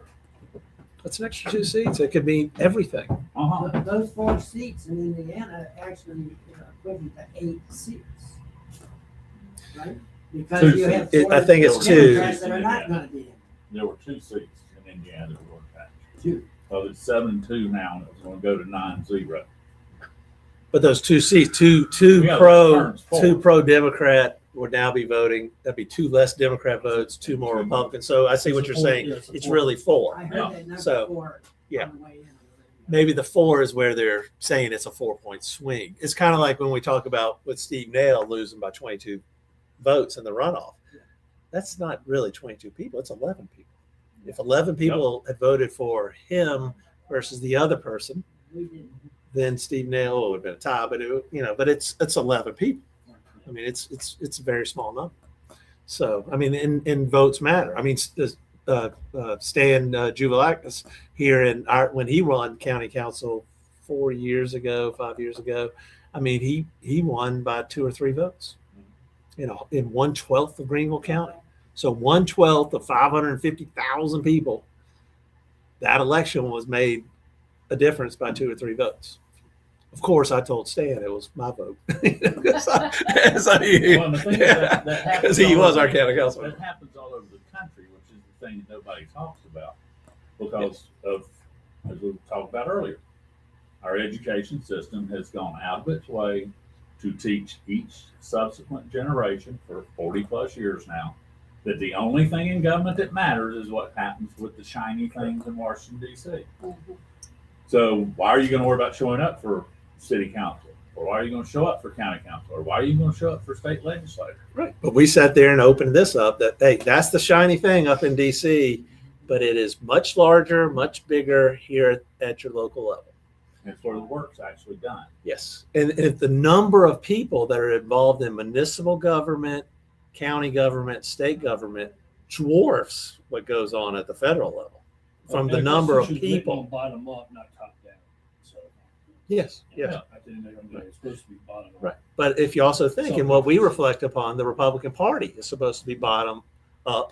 That's an extra 2 seats. It could mean everything. Uh-huh. Those 4 seats in Indiana actually equivalent to 8 seats, right? Because you have I think it's 2. Democrats that are not going to be in. There were 2 seats in Indiana that were passed. 2. Well, it's 7-2 now, and it's going to go to 9-0. But those 2 seats, two Yeah, pro turns forward. Democrat would now be voting. That'd be 2 less Democrat votes, 2 more Republican. So I see what you're saying. It's really 4. I heard Yeah. that number So, 4 yeah. on the way in. Maybe the 4 is where they're saying it's a 4-point swing. It's kind of like when we talk about with Steve Nail losing by 22 votes in the runoff. That's not really 22 people. It's 11 people. If 11 people had voted for him versus the other person, We didn't. then Steve Nail would have been a tie. But but it's 11 people. I mean, it's a very small number. So I mean, and votes matter. I mean, Stan Juvelakis here when he won county council 5 years ago, I mean, he won by 2 or 3 votes. In 1/12 of Greenville County. So 1/12 of 550,000 people, that election was made a difference by 2 or 3 votes. Of course, I told Stan it was my vote. Well, the thing is that happens Because he all was over- our county councilman. That happens all over the country, which is the thing that nobody talks about because of, as we talked about earlier, our education system has gone out of its way to teach each subsequent generation for 40 plus years now that the only thing in government that matters is what happens with the shiny things in Washington, D.C. So why are you going to worry about showing up for city council? Or why are you going to show up for county council? Or why are you going to show up for state legislature? Right. But we sat there and opened this up that, hey, that's the shiny thing up in DC, but it is much larger, much bigger here at your local level. And it's where the work's actually done. Yes. And if the number of people that are involved in municipal government, county government, state government dwarfs what goes on at the federal level from the number of people. Bottom up, not top down. So, Yes. Yes. I think it's supposed to be bottom up. Right. But if you also think, and what we reflect upon, the Republican Party is supposed to be bottom up,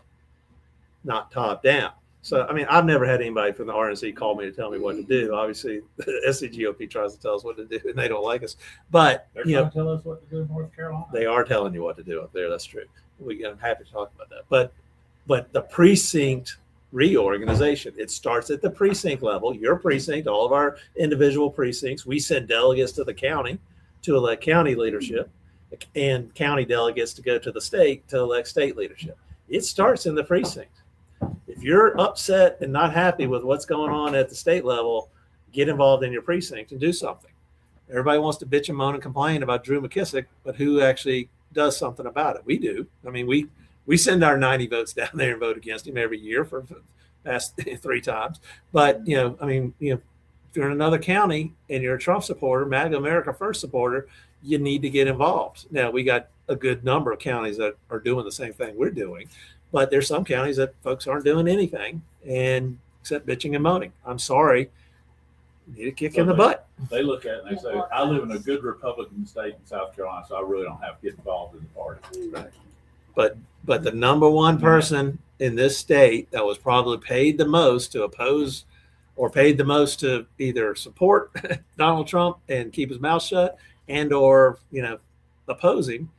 not top down. So, I mean, I've never had anybody from the RNC call me to tell me what to do. Obviously, the SCGOP tries to tell us what to do, and they don't like us. But, They're you trying know, to tell us what to do in North Carolina. they are telling you what to do up there. That's true. I'm happy to talk about that. But the precinct reorganization, it starts at the precinct level. Your precinct, all of our individual precincts, we send delegates to the county to elect county leadership, and county delegates to go to the state to elect state leadership. It starts in the precinct. If you're upset and not happy with what's going on at the state level, get involved in your precinct and do something. Everybody wants to bitch and moan and complain about Drew McKissick, but who actually does something about it? We do. I mean, we send our 90 votes down there and vote against him every year for the past 3 times. But, you know, I mean, you know, if you're in another county and you're a Trump supporter, MAGA America First supporter, you need to get involved. Now, we got a good number of counties that are doing the same thing we're doing, but there's some counties that folks aren't doing anything and except bitching and moaning. I'm sorry. You need a kick in the butt. They look at it and they say, I live in a good Republican state in South Carolina, so I really don't have to get involved in the party. Right. But the number one person in this state that was probably paid the most to oppose or paid the most to either support Donald Trump and keep his mouth shut and or, you know, oppose him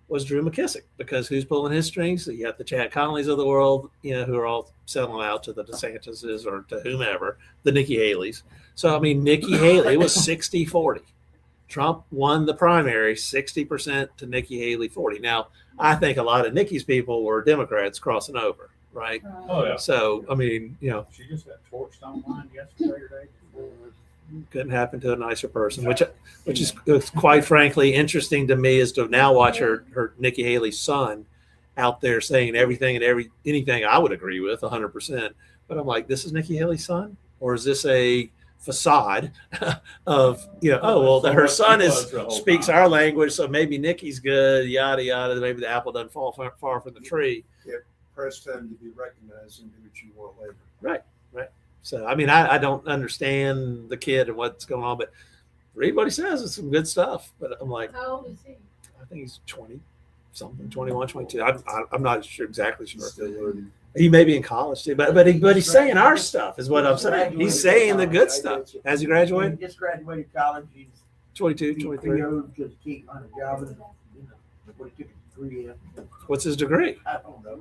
was Drew McKissick, because who's pulling his strings? You got the Chad Conleys of the world, you know, who are all selling out to the DeSantis's or to whomever, the Nikki Haley's. So, I mean, Nikki Haley, it was 60-40. Trump won the primary 60% to Nikki Haley 40. Now, I think a lot of Nikki's people were Democrats crossing over, right? Oh, yeah. So, I mean, you know, She just got torched online yesterday or day before. couldn't happen to a nicer person, which is quite frankly interesting to me, is to now watch her Nikki Haley's son out there saying everything and anything I would agree with 100%. But I'm like, this is Nikki Haley's son, or is this a facade of, you know, oh, well, her son speaks our language, so maybe Nikki's good, yada yada. Maybe the apple doesn't fall far from the tree. Yeah, press time to be recognized and do what you want later. Right. So, I mean, I don't understand the kid and what's going on, but read what he says. It's some good stuff. But I'm like, How old is he? I think he's 20 something, 21, 22. I'm not sure exactly sure. Still learning. He may be in college too, but he's saying our stuff is what I'm saying. He's saying the good stuff. Has he graduated? He just graduated college. He's 22, too 23. old to keep on a job. And, you know, what he took a degree in. What's his degree? I don't know.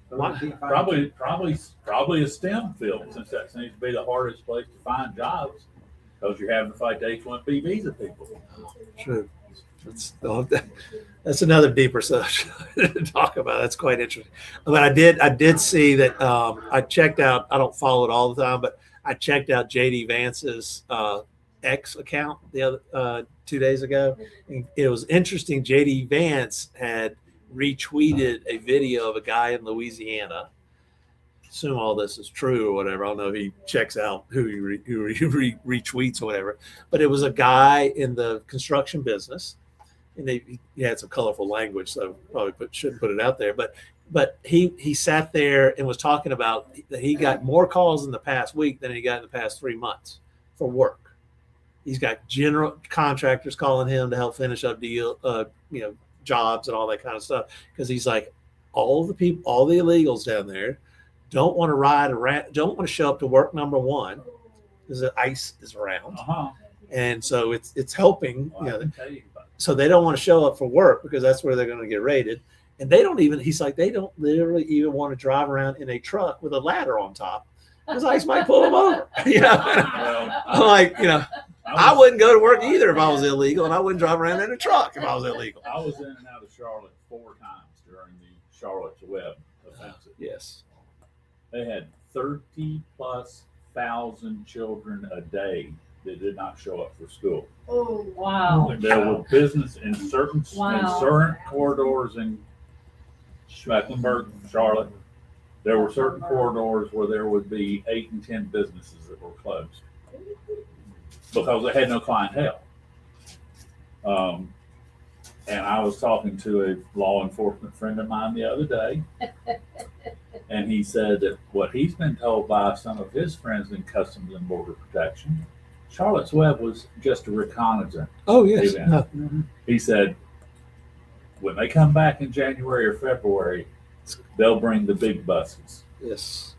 But Probably a STEM field, since that seems to be the hardest place to find jobs, because you're having to fight the H-1B visa people. True. That's another deeper subject to talk about. That's quite interesting. But I did see that I checked out. I don't follow it all the time, but I checked out JD Vance's X account the other 2 days ago. And it was interesting. JD Vance had retweeted a video of a guy in Louisiana. Assume all this is true or whatever. I don't know if he checks out who he retweets or whatever. But it was a guy in the construction business, and he had some colorful language, so probably shouldn't put it out there. But he sat there and was talking about that he got more calls in the past week than he got in the past 3 months for work. He's got general contractors calling him to help finish up jobs and all that kind of stuff, because he's like, all the illegals down there don't want to ride around, don't want to show up to work, number one, because the ICE is around. And so it's helping, Well, you I know, can tell you about it. so they don't want to show up for work because that's where they're going to get raided. And they don't even, he's like, they don't literally even want to drive around in a truck with a ladder on top because ICE might pull them over. You know, Well, I'm like, you know, I was- wouldn't go to work either if I was illegal, and I wouldn't drive around in a truck if I was illegal. I was in and out of Charlotte 4 times during the Charlotte Web offensive. Yes. They had 30+ thousand children a day that did not show up for school. Oh, Wow. There were business in certain corridors in Mecklenburg, Charlotte. There were certain corridors where there would be 8 and 10 businesses that were closed because they had no clientele. And I was talking to a law enforcement friend of mine the other day, and he said that what he's been told by some of his friends in Customs and Border Protection, Charlotte's Web was just a reconnaissance. Oh, yes. event. No. He said, when they come back in January or February, they'll bring the big buses. Yes.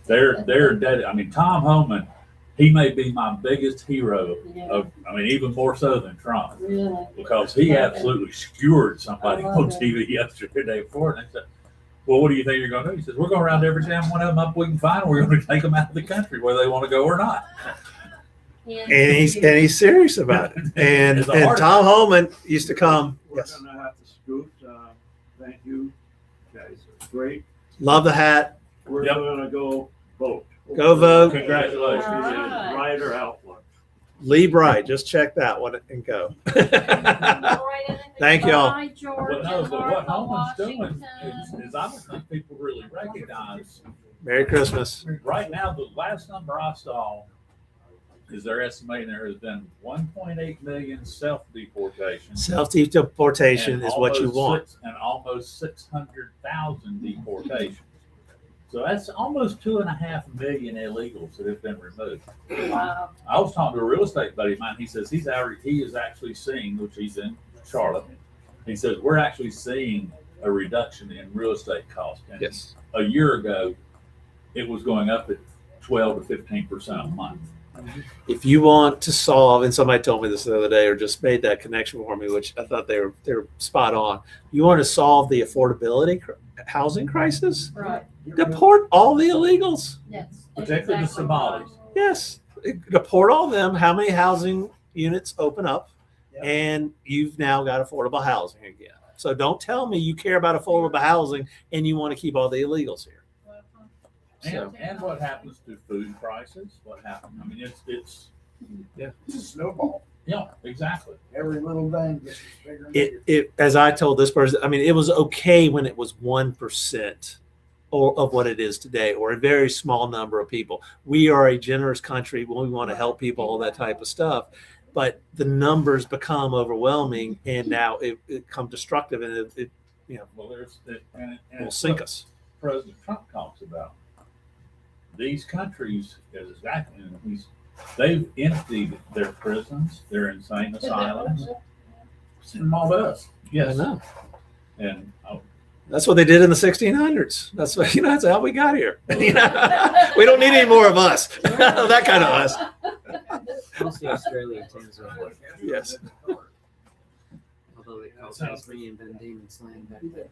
They're dead. I mean, Tom Homan, he may be my biggest hero Yeah. of, I mean, even more so than Trump, Really? because he absolutely skewered somebody I love on it. TV yesterday, the day before, and they said, well, what do you think you're going to do? He says, we're going to round every damn one of them up we can find, and we're going to take them out of the country, whether they want to go or not. And he's serious about it. And It's a hard Tom Holman used to come. We're Yes. gonna have to scoot. Thank you, guys. Great. Love the hat. We're Yep. gonna go vote. Go vote. Congratulations. All right. Brighter outlook. Lee Bright. Just check that one and go. Thank y'all. Bye, George. But no, and but what Martha, Homan's doing Washington. is I don't think people really recognize. Merry Christmas. Right now, the last number I saw is they're estimating there has been 1.8 million self-deportations. Self-deportation and is what you want. and almost 600,000 deportations. So that's almost 2.5 million illegals that have been removed. Wow. I was talking to a real estate buddy of mine. He says he is actually seeing, which he's in Charlotte. He says we're actually seeing a reduction in real estate costs. And Yes. a year ago, it was going up at 12 to 15% a month. If you want to solve, and somebody told me this the other day, or just made that connection for me, which I thought they were spot on. You want to solve the affordability housing crisis? Right. Deport all the illegals. Yes. Particularly the exactly Somalis. right. Yes, deport all them. How many housing units open up, Yeah. and you've now got affordable housing again. So don't tell me you care about affordable housing and you want to keep all the illegals here. And what happens to food prices? What happens? I mean, it's It's a snowball. yeah, exactly. Every little thing gets bigger and bigger. It as I told this person, I mean, it was okay when it was 1% or of what it is today, or a very small number of people. We are a generous country when we want to help people, all that type of stuff. But the numbers become overwhelming, and now it becomes destructive, and it Well, there's and will it's sink what us. President Trump talks about. These countries, exactly, they've emptied their prisons, their insane asylums. Send them all to us. Yes. I know. And That's what they did in the 1600s. That's what, that's how we got here. We don't need any more of us. That kind of us. Mostly Australia too, so Yes. although it calls Tasmanian Van Diemen's Land back there.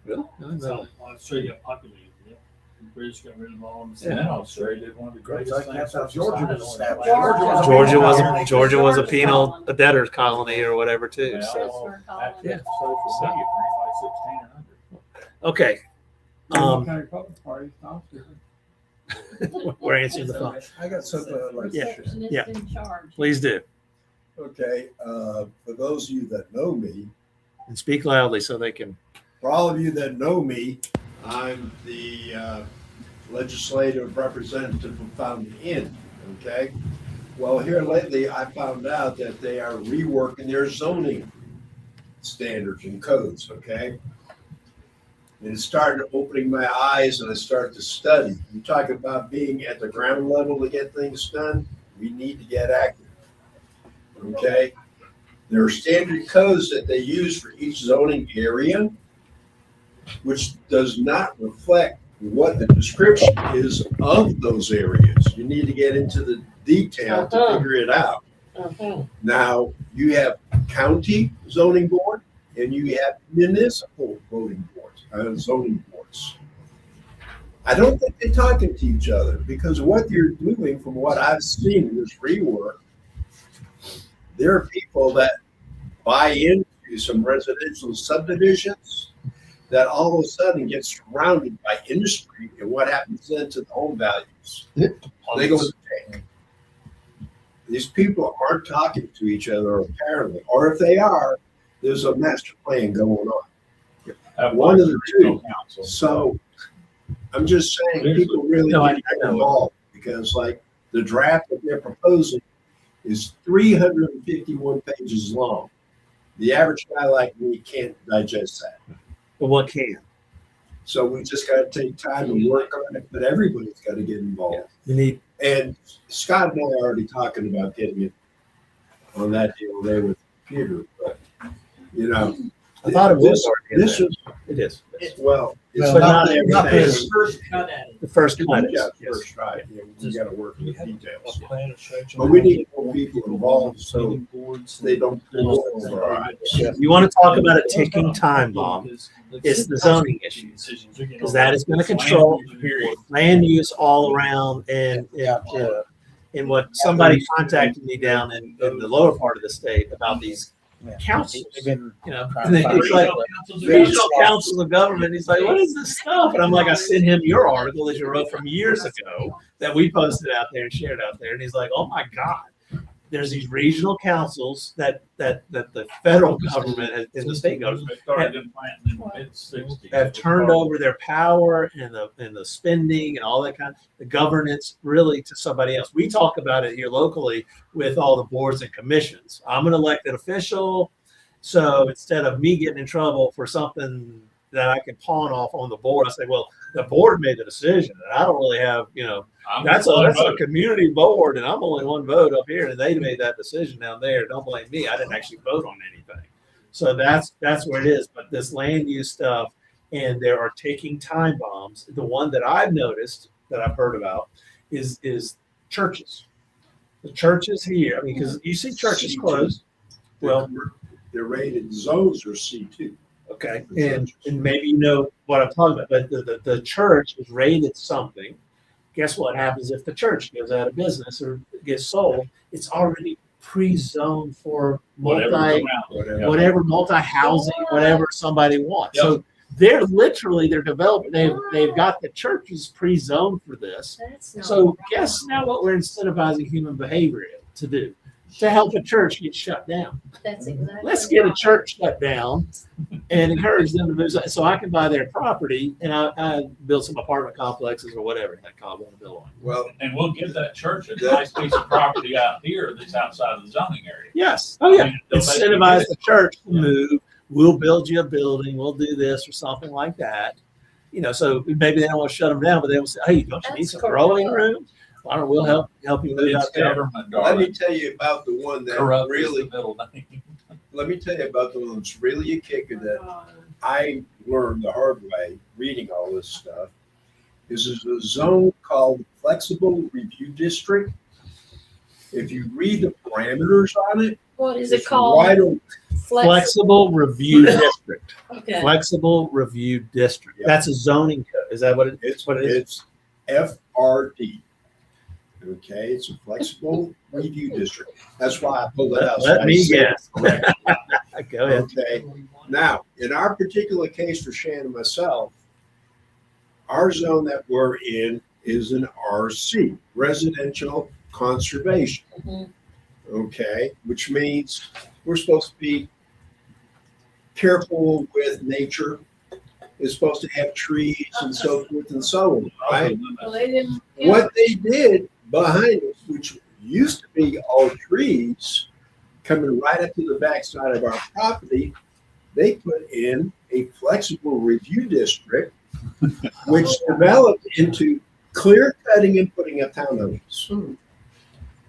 Really? I don't know. Australia populated. Yeah. The British got rid of all of them. and then Australia did one of the greatest things. That's how for Georgia society. was established. Georgia was a Georgia penal colony. a debtor's colony or whatever too. Well, So Prisoner colony. active social media for anybody 16 and under. okay. Kind of public party, Tom's different. We're answering the phone. I got something I'd like to share. Receptionist Yeah. in charge. Please do. Okay, for those of you that know me, And speak loudly so they can. for all of you that know me, I'm the legislative representative from Fountain Inn, okay? Well, here lately, I found out that they are reworking their zoning standards and codes, okay? And it started opening my eyes, and I started to study. You talk about being at the ground level to get things done, we need to get active, okay? There are standard codes that they use for each zoning area, which does not reflect what the description is of those areas. You need to get into the detail to figure it out. Now, you have county zoning board and you have municipal voting boards, zoning boards. I don't think they're talking to each other because what they're doing, from what I've seen in this rework, there are people that buy into some residential subdivisions that all of a sudden get surrounded by industry, and what happens then to the home values? They go to tank. These people aren't talking to each other apparently, or if they are, there's a master plan going on. One of the two. So I'm just saying, people really need to get involved because, like, the draft that they're proposing is 351 pages long. The average guy like me can't digest that. But what can? So we just got to take time and work on it, but everybody's got to get involved. You need. And Scott and I are already talking about getting it on that deal there with Peter, but you know, I thought it was. This was. It is. Well, it's But not not everything. this. First cut at it. The first one Yeah, is. Yes. first try. Yeah, we got to work with the details. plan of strategy. But we need more people involved so boards. they don't pull over our eyes. You want to talk about a ticking time bomb? It's the zoning issues, because that is going to control land use all around. And what somebody contacted me down in the lower part of the state about these councils, you know, and he's like, regional councils of government. He's like, what is this stuff? And I'm like, I sent him your article that you wrote from years ago that we posted out there and shared out there. And he's like, oh my God, there's these regional councils that the federal government and the state government have turned over their power and the spending and all that the governance really to somebody else. We talk about it here locally with all the boards and commissions. I'm an elected official, so instead of me getting in trouble for something that I can pawn off on the board, I say, well, the board made the decision, and I don't really have, you know, that's a community board, and I'm only one vote up here, and they made that decision down there. Don't blame me. I didn't actually vote on anything. So that's where it is. But this land use stuff, and there are ticking time bombs. The one that I've noticed that I've heard about is churches. The churches here, I mean, because you see churches closed. Well, they're rated zones or C2. Okay, and maybe you know what I'm talking about, but the church is rated something. Guess what happens if the church goes out of business or gets sold? It's already pre-zoned for multi-housing, whatever somebody wants. Yep. So they're developing. They've got the churches pre-zoned for this. So guess now what we're incentivizing human behavior to do to help a church get shut down. That's exactly. Let's get a church shut down and encourage them to move so I can buy their property and I build some apartment complexes or whatever that I want to build on. Well, And we'll give that church a nice piece of property out here that's outside of the zoning area. Yes. Oh yeah. I mean, they'll Incentivize the church to Yeah. move. We'll build you a building. We'll do this or something like that. You know, so maybe they don't want to shut them down, but they will say, hey, don't you need That's some correct. growing room? Why don't we help you move It's out there? government, let me darling. tell you about the one that Corrupt is really, the middle name. let me tell you about the one that's really a kicker that I learned the hard way reading all this stuff. Is there's a zone called Flexible Review District. If you read the parameters on it, What is it's it called? wide open. Flexible Review District. Okay. Flexible Review District. Yeah. That's a zoning code. Is that what it is? It's What it is? it's FRD. Okay, it's a flexible review district. That's why I pulled it out. Let me guess. Correct. Go ahead. Okay. Now, in our particular case for Shannon and myself, our zone that we're in is an RC, residential conservation. Mhm. Okay, which means we're supposed to be careful with nature. It's supposed to have trees and so forth and so on, right? Well, they didn't. What they did behind us, which used to be all trees coming right up to the backside of our property, they put in a flexible review district, which developed into clear cutting and putting up townhomes.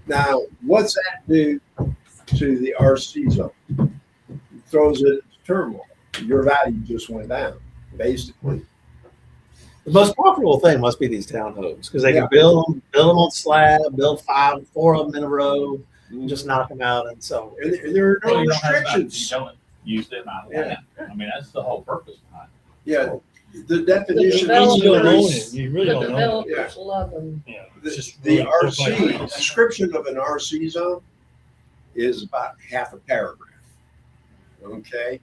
Now, what's that do to the RC zone? It throws it into turmoil. Your value just went down, basically. The most profitable thing must be these townhomes because they Yeah. can build them on slab, build 4 of them in a row. just knock them out. And so, And there are no Well, you don't have that. You restrictions. don't use the amount of land. I mean, that's the whole purpose behind it. Yeah, the definition You of don't own it. is You really The don't own it. developers love them. Yeah, it's just the really RC description of an RC zone is about half a paragraph. Okay.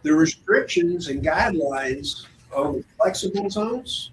The restrictions and guidelines on the flexible zones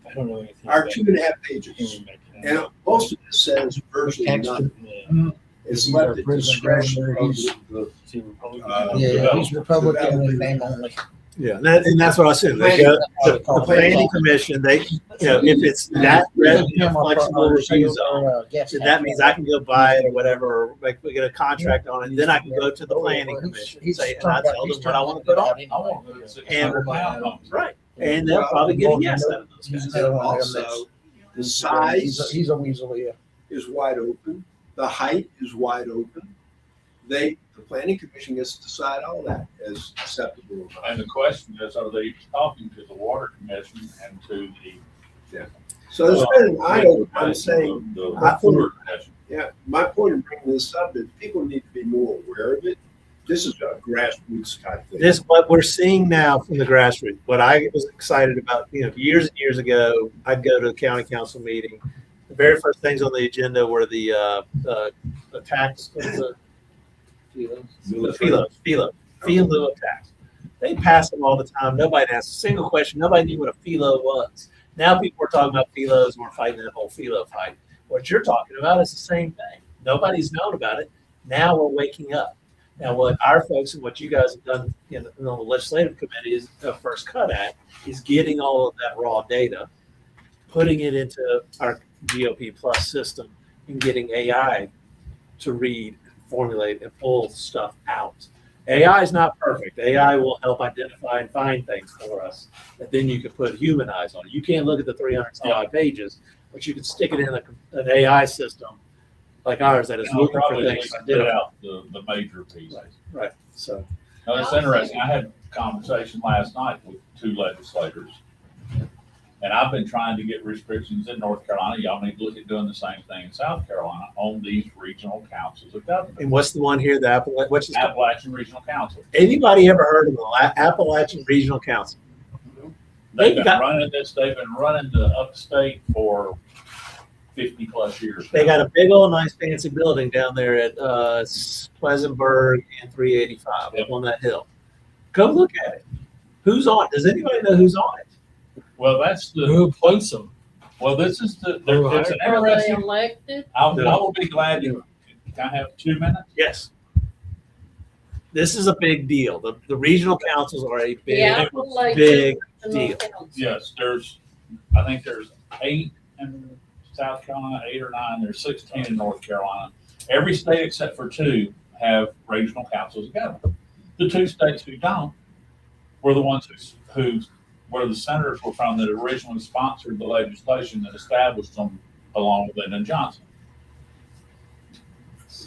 I don't know anything. are about 2.5 pages. And most of it says virtually nothing. Yeah. It's left at discretion of the See, Republican- Yeah, he's Republican in name only. yeah, and that's what I said. They go, the planning commission, they, if it's that readily a flexible review zone, then that means I can go buy it or whatever, or we get a contract on it. Then I can go to the planning commission and say, and I tell them what I want to put on it. I want to put And- 600 townhomes. Right. And they'll probably get a yes out of those guys. And also, the size He's a weasel, yeah. is wide open. The height is wide open. The planning commission gets to decide all that as acceptable or not. And the question is, are they talking to the water commission and to the? So there's been an eye-opener. I'm saying, The sewer commission. yeah, my point in bringing this up is people need to be more aware of it. This is a grassroots type thing. This what we're seeing now from the grassroots. What I was excited about, years and years ago, I'd go to a county council meeting. The very first things on the agenda were the tax, the FILO tax. They passed them all the time. Nobody asked a single question. Nobody knew what a FILO was. Now people are talking about FILOs and we're fighting that whole FILO fight. What you're talking about is the same thing. Nobody's known about it. Now we're waking up. Now, what our folks and what you guys have done in the legislative committee is the first cut at is getting all of that raw data, putting it into our GOP plus system, and getting AI to read, formulate, and pull stuff out. AI is not perfect. AI will help identify and find things for us that then you can put human eyes on it. You can't look at the 300 some odd pages, but you can stick it in an AI system like ours that is looking for Probably things. split out the major pieces. Right. So No, it's interesting. I had a conversation last night with 2 legislators. And I've been trying to get restrictions in North Carolina. Y'all need to look at doing the same thing in South Carolina on these regional councils of government. and what's the one here? The what's this called? Appalachian Regional Council. Anybody ever heard of the Appalachian Regional Council? They've been got- running this, they've been running the upstate for 50 plus years. They got a big old nice fancy building down there at Pleasantburg and 385 up on that hill. Go look at it. Who's on it? Does anybody know who's on it? Well, that's the, Who appoints them? well, this is the, Who it's an Are they interesting, elected? I will be glad to, can I have 2 minutes? Yes. This is a big deal. The regional councils are a big, Appalachian big Regional deal. Council. Yes, I think there's 8 in South Carolina, 8 or 9, there's 16 in North Carolina. Every state except for 2 have regional councils of government. The 2 states who don't were the ones who where the senators were from that originally sponsored the legislation that established them along with Lyndon Johnson.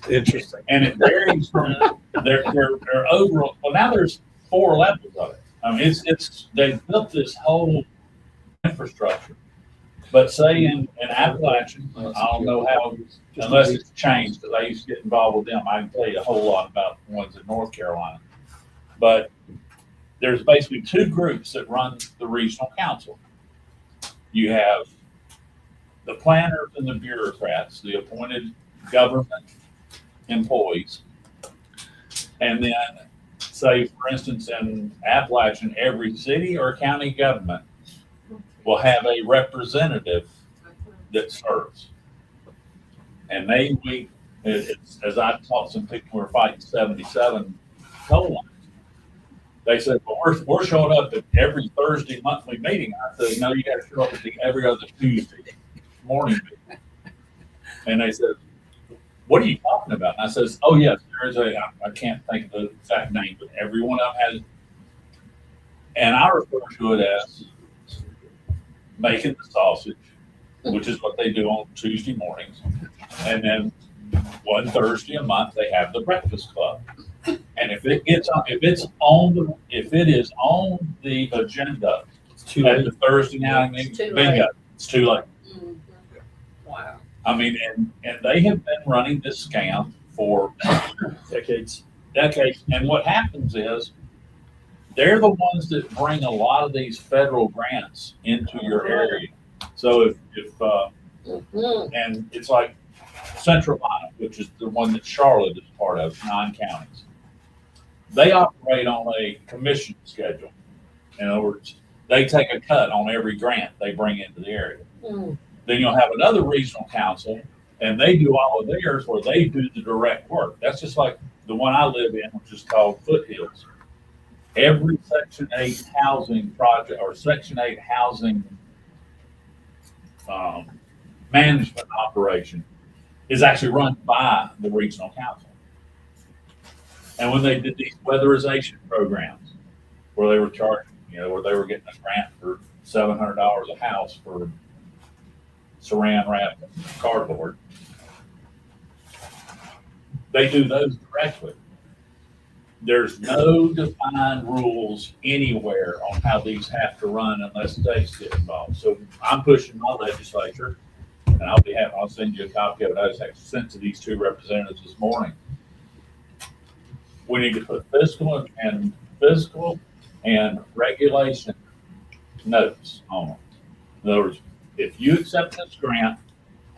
Interesting. And it varies from their overall, well, now there's 4 levels of it. I mean, they've built this whole infrastructure. But say in Appalachian, I don't know how, unless it's changed, because I used to get involved with them, I can tell you a whole lot about the ones in North Carolina. But there's basically 2 groups that run the regional council. You have the planners and the bureaucrats, the appointed government employees. And then, say, for instance, in Appalachian, every city or county government will have a representative that serves. And as I taught some people who are fighting 77 coal lines, they said, well, we're showing up at every Thursday monthly meeting. I said, no, you got to show up at every other Tuesday morning meeting. And they said, what are you talking about? And I says, oh, yes, there is I can't think of the exact name, but every one of them has. And I refer to it as making the sausage, which is what they do on Tuesday mornings. And then one Thursday a month, they have the breakfast club. And if it is on the agenda It's too at late. the Thursday night, It's too bingo, it's too late. Mhm. Wow. I mean, and they have been running this scam for Decades. decades. And what happens is they're the ones that bring a lot of these federal grants into your area. So if and it's like Central Line, which is the one that Charlotte is part of, 9 counties. They operate on a commission schedule. In other words, they take a cut on every grant they bring into the area. Then you'll have another regional council, and they do all of theirs where they do the direct work. That's just like the one I live in, which is called Foothills. Every Section 8 housing project or Section 8 housing management operation is actually run by the regional council. And when they did these weatherization programs, where they were charging, where they were getting a grant for $700 a house for saran wrap and cardboard, they do those directly. There's no defined rules anywhere on how these have to run unless states get involved. So I'm pushing my legislature, and I'll send you a copy of it. I just actually sent to these 2 representatives this morning. We need to put fiscal and regulation notes on them. In other words, if you accept this grant,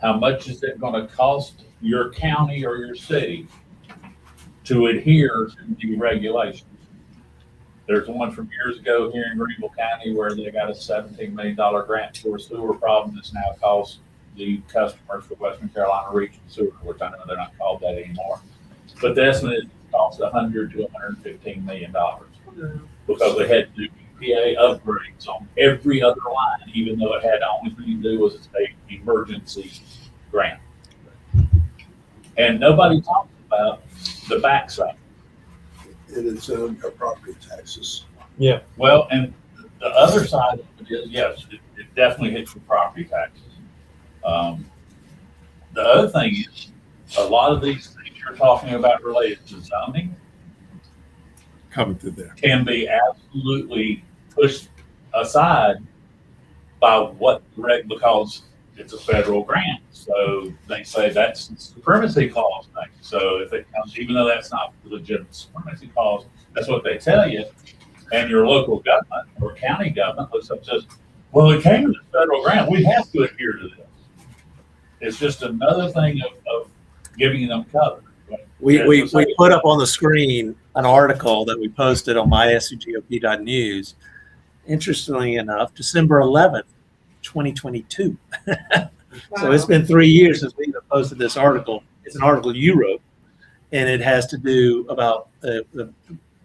how much is it going to cost your county or your city to adhere to the regulations? There's one from years ago here in Greenville County where they got a $17 million grant for a sewer problem that's now cost the customers for Western Carolina Regional Sewer, which I know they're not called that anymore. But the estimate is it cost $100 to $115 million because they had to do EPA upgrades on every other line, even though it had the only thing to do was an emergency grant. And nobody talks about the backside. And it's on your property taxes. Yeah. Well, and the other side of it is, yes, it definitely hits your property taxes. The other thing is, a lot of these things you're talking about related to zoning Coming through there. can be absolutely pushed aside by because it's a federal grant. So they say that's the supremacy clause thing. So if it comes, even though that's not the legitimate supremacy clause, that's what they tell you. And your local government or county government looks up and says, well, it came to the federal grant. We have to adhere to this. It's just another thing of giving them cover. We put up on the screen an article that we posted on mySCGOP.news. Interestingly enough, December 11th, 2022. So it's been 3 years since we posted this article. It's an article you wrote, and it has to do about the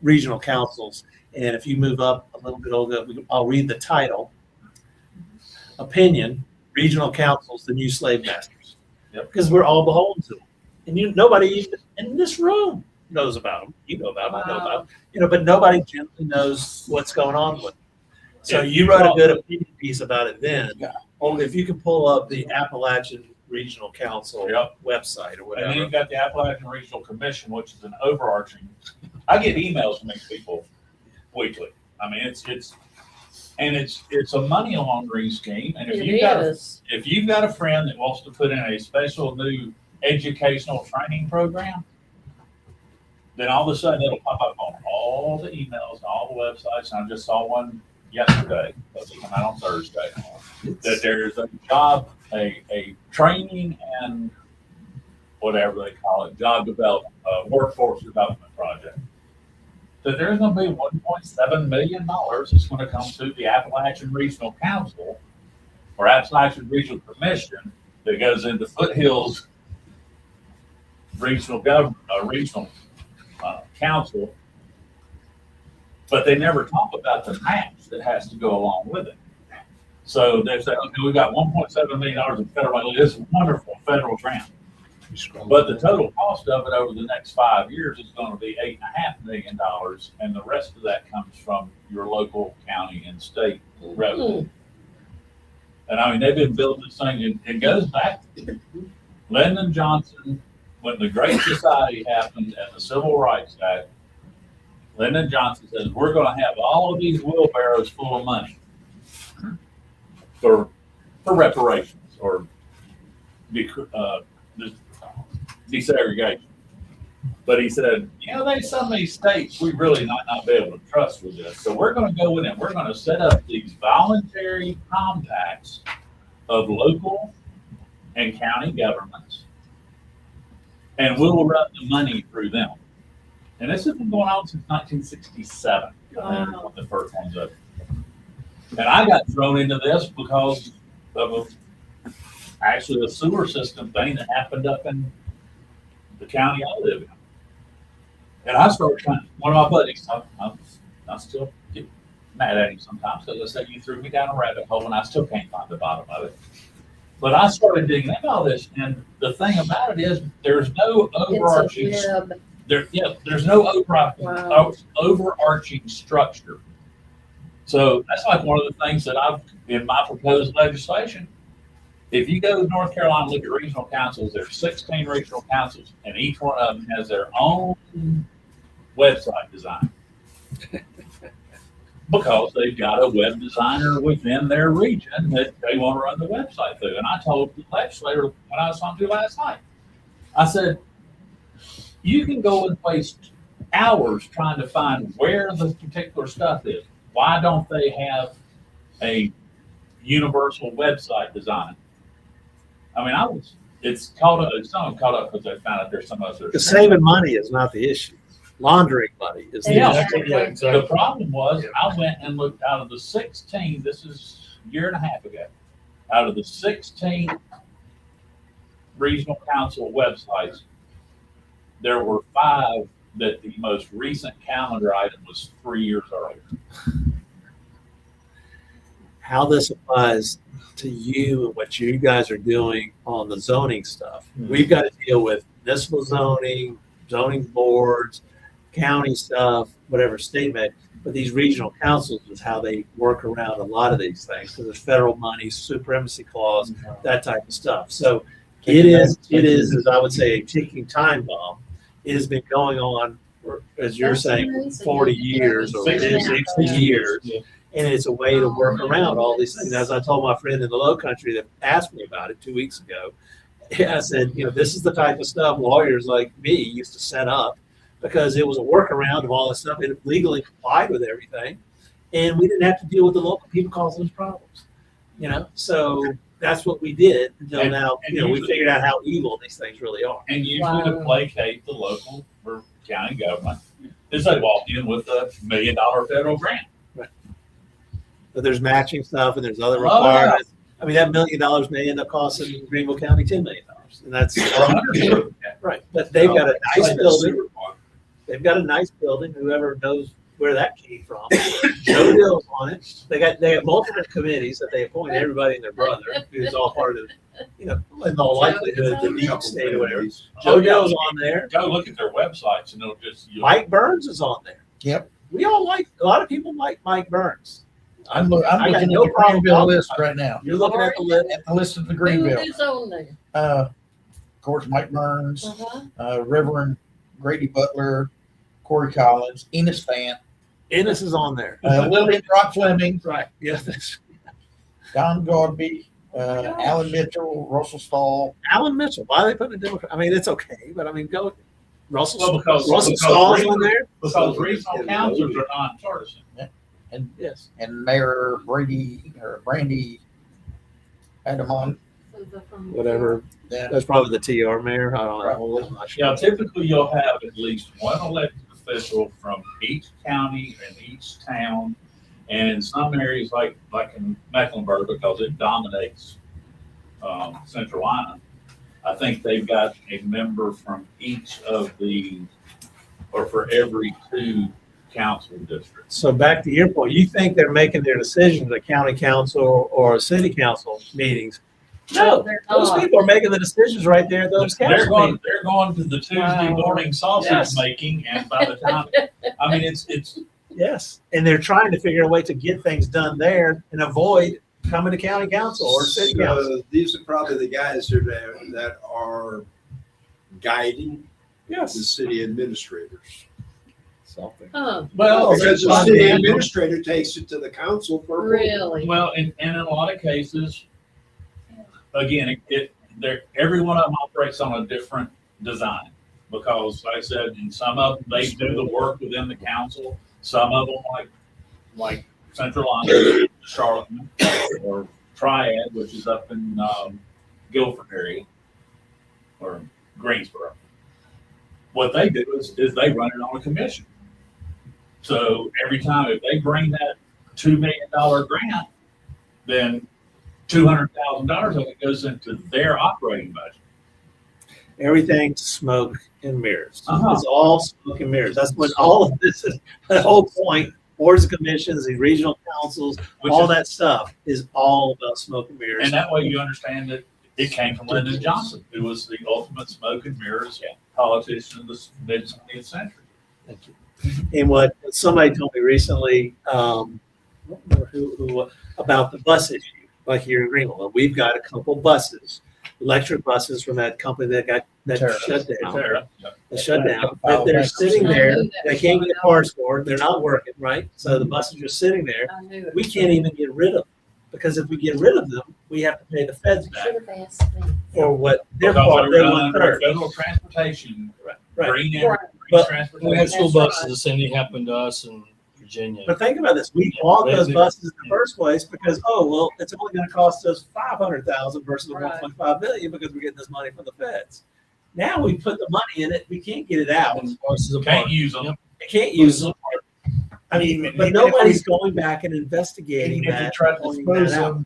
regional councils. And if you move up a little bit older, I'll read the title. Opinion, regional councils, the new slave masters. Yep. Because we're all beholden to them. And nobody even in this room knows about them. You know about them, I know about them. But nobody generally knows what's going on with them. So you wrote a good opinion piece about it then. Only if you can pull up the Appalachian Regional Council website or whatever. And then you've got the Appalachian Regional Commission, which is an overarching. I get emails from these people weekly. I mean, it's a money laundering scheme. And if you've got a friend that wants to put in a special new educational training program, then all of a sudden it'll pop up on all the emails, all the websites. And I just saw one yesterday, because it came out on Thursday, that there's a job, a training and whatever they call it, job development, workforce development project. That there's going to be $1.7 million that's going to come to the Appalachian Regional Council or Appalachian Regional Commission that goes into Foothills Regional Government, Regional Council, but they never talk about the match that has to go along with it. So they say, okay, we've got $1.7 million in federal money. This is wonderful federal grant. But the total cost of it over the next 5 years is going to be $8.5 million, and the rest of that comes from your local county and state revenue. And I mean, they've been building this thing. It goes back to Lyndon Johnson, when the Great Society happened and the Civil Rights Act. Lyndon Johnson says, we're going to have all of these wheelbarrows full of money for reparations or this desegregation. But he said, there's some of these states we really might not be able to trust with this. So we're going to go in and we're going to set up these voluntary compacts of local and county governments, and we'll run the money through them. And this has been going on since 1967. Wow. The first one's up. And I got thrown into this because of actually a sewer system thing that happened up in the county I live in. And I started trying, one of my buddies, I still get mad at him sometimes because I said, you threw me down a rabbit hole and I still can't find the bottom of it. But I started digging into all this, and the thing about it is there's no overarching, there's no overarching structure. So that's like one of the things that I've, in my proposed legislation, if you go to North Carolina and look at regional councils, there's 16 regional councils, and each one of them has their own website design. Because they've got a web designer within their region that they want to run the website through. And I told the legislator when I was talking to last night, I said, you can go and waste hours trying to find where the particular stuff is. Why don't they have a universal website design? I mean, it's caught up, some caught up because they found out there's some other. Because saving money is not the issue. Laundering money is the issue. The problem was I went and looked out of the 16, this is a year and a half ago, out of the 16 regional council websites, there were 5 that the most recent calendar item was 3 years earlier. How this applies to you and what you guys are doing on the zoning stuff. We've got to deal with municipal zoning, zoning boards, county stuff, whatever state made, but these regional councils is how they work around a lot of these things because there's federal money, supremacy clause, that type of stuff. So it is, as I would say, a ticking time bomb. It has been going on, for, as you're saying, 40 years or 60 years, and it's a way to work around all these things. As I told my friend in the Low Country that asked me about it 2 weeks ago, I said, this is the type of stuff lawyers like me used to set up, because it was a workaround of all this stuff. It legally complied with everything. And we didn't have to deal with the local people causing those problems. So that's what we did until now, we figured out how evil these things really are. And usually to placate the local or county government is they walk in with a $1 million federal grant. Right. But there's matching stuff and there's other requirements. I mean, that $1 million may end up costing Greenville County $10 million. And that's right. But they've got a nice building. They've got a nice building. Whoever knows where that came from, no bills on it. They have multiple committees that they appoint everybody and their brother, who's all part of, in all likelihood, the deep state or whatever. Joe Dell's on there. Go look at their websites and they'll just. Mike Burns is on there. Yep. We all a lot of people like Mike Burns. I'm looking at the Greenville list right now. You're looking at the list. At the list of the Greenville. Who's on there? Of course, Mike Burns, Reverend Grady Butler, Corey Collins, Enos Fant. Ennis is on there. Lillian Rock Fleming. Right. Yes. Don Godby, Alan Mitchell, Russell Stahl. Alan Mitchell. Why are they putting a Democrat? I mean, it's okay, but I mean, go. Russell Russell Stahl's on there. Because regional councils are nonpartisan. And yes, and Mayor Brandy Adamon. Whatever. Yeah. That's probably the TR mayor. I don't know. I'm not sure. Yeah, typically you'll have at least one elected official from each county and each town, and in some areas like in Mecklenburg, because it dominates Central Iowa, I think they've got a member from each of for every 2 council districts. So back to your point, you think they're making their decisions at county council or city council meetings? No, those people are making the decisions right there at those council meetings. They're going to the Tuesday morning sausage making, and by the time, I mean, it's yes, and they're trying to figure a way to get things done there and avoid coming to county council or city council. These are probably the guys that are guiding the city administrators. Something. Well, because the city administrator takes it to the council for Really? Well, and in a lot of cases, again, every one of them operates on a different design. Because like I said, in some of them, they do the work within the council. Some of them like Central Line, Charlottesville, or Triad, which is up in Guilford area, or Greensboro. What they do is they run it on a commission. So every time if they bring that $2 million grant, then $200,000 of it goes into their operating budget. Everything's smoke and mirrors. Uh-huh. It's all smoke and mirrors. That's what all of this is. The whole point. Boards and commissions, the regional councils, all that stuff is all about smoke and mirrors. And that way you understand that it came from Lyndon Johnson, who was the ultimate smoke and mirrors politician of the mid-20th century. Thank you. And what somebody told me recently, who about the bus issue, like here in Greenville, we've got a couple buses, electric buses from that company that shut down. They shut down. But they're sitting there. They can't get parts for it. They're not working, right? So the buses are sitting there. We can't even get rid of them because if we get rid of them, we have to pay the feds back for what their part. They're one third. Federal transportation, Right. green energy, But transportation. We had school buses. The same thing happened to us in Virginia. But think about this: we bought those buses in the first place because, it's only going to cost us $500,000 versus the $1.5 million because we're getting this money from the feds. Now we put the money in it, we can't get it out. Can't use them. We can't use them. I mean, but nobody's going back and investigating Even if you that. try to pulling dispose that out.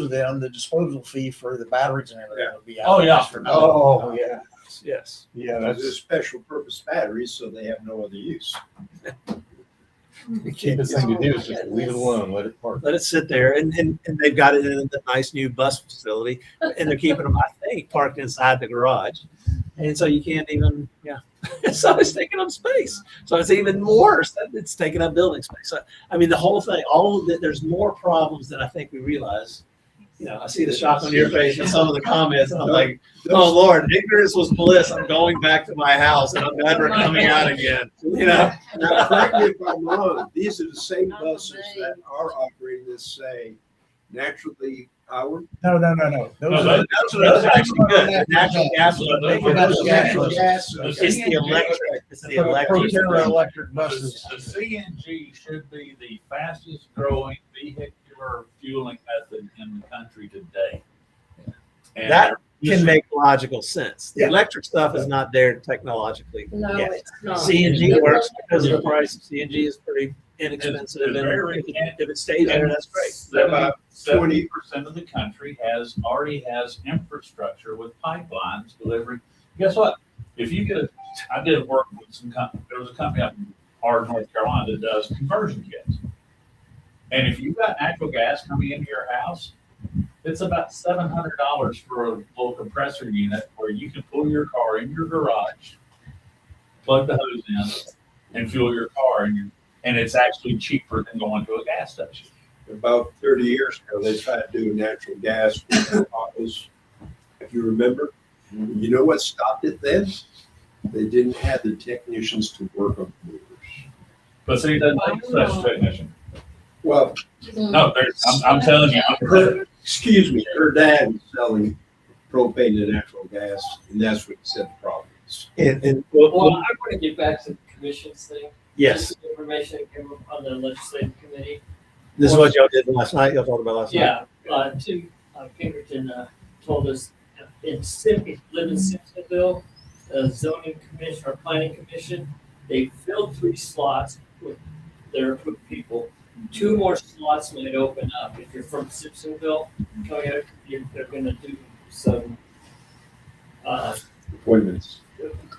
of them, the disposal fee for the batteries and everything will be out. Oh, yeah. For nothing. Oh, yeah. Yes. Yeah, those special purpose batteries, so they have no other use. The cheapest thing to do is just leave it alone, let it park. Let it sit there, and they've got it in the nice new bus facility, and they're keeping them, I think, parked inside the garage, and so you can't even, so it's taking up space. So it's even worse that it's taking up building space. So I mean, the whole thing, there's more problems than I think we realize. I see the shock on your face and some of the comments, and I'm like, oh Lord, ignorance was bliss. I'm going back to my house, and I'm never coming out again. Now, correct me if I'm wrong, these are the same buses that are operating this, say, naturally powered. No. No, Those are actually good. Natural gas. Natural gas. It's the electric. It's the electric. Proterra electric buses. The CNG should be the fastest growing vehicular fueling method in the country today. And That can make logical sense. The Yeah. electric stuff is not there technologically No, yet. it's not. CNG works because of the price of CNG is pretty inexpensive, and if it stays there, that's great. About 70% of the country already has infrastructure with pipelines delivering. Guess what? If you I did work with there was a company up in Hardin, North Carolina that does conversion kits. And if you've got natural gas coming into your house, it's about $700 for a little compressor unit where you can pull your car in your garage, plug the hose in, and fuel your car, and it's actually cheaper than going to a gas station. About 30 years ago, they tried to do natural gas with autos, if you remember. You know what stopped it then? They didn't have the technicians to work on motors. But see, it doesn't take a special technician. Well, No, I'm telling you. her dad was selling propane and natural gas, and that's what said the problem is. And Well, I want to get back to the commissions thing. yes, Just information that came up on the legislative committee. this is what y'all did last night. Y'all talked about last night. Yeah, Tim Pinkerton told us live in Simpsonville, zoning commission or planning commission, they filled 3 slots with their approved people. 2 more slots might open up. If you're from Simpsonville, coming out, they're going to do some Appointments.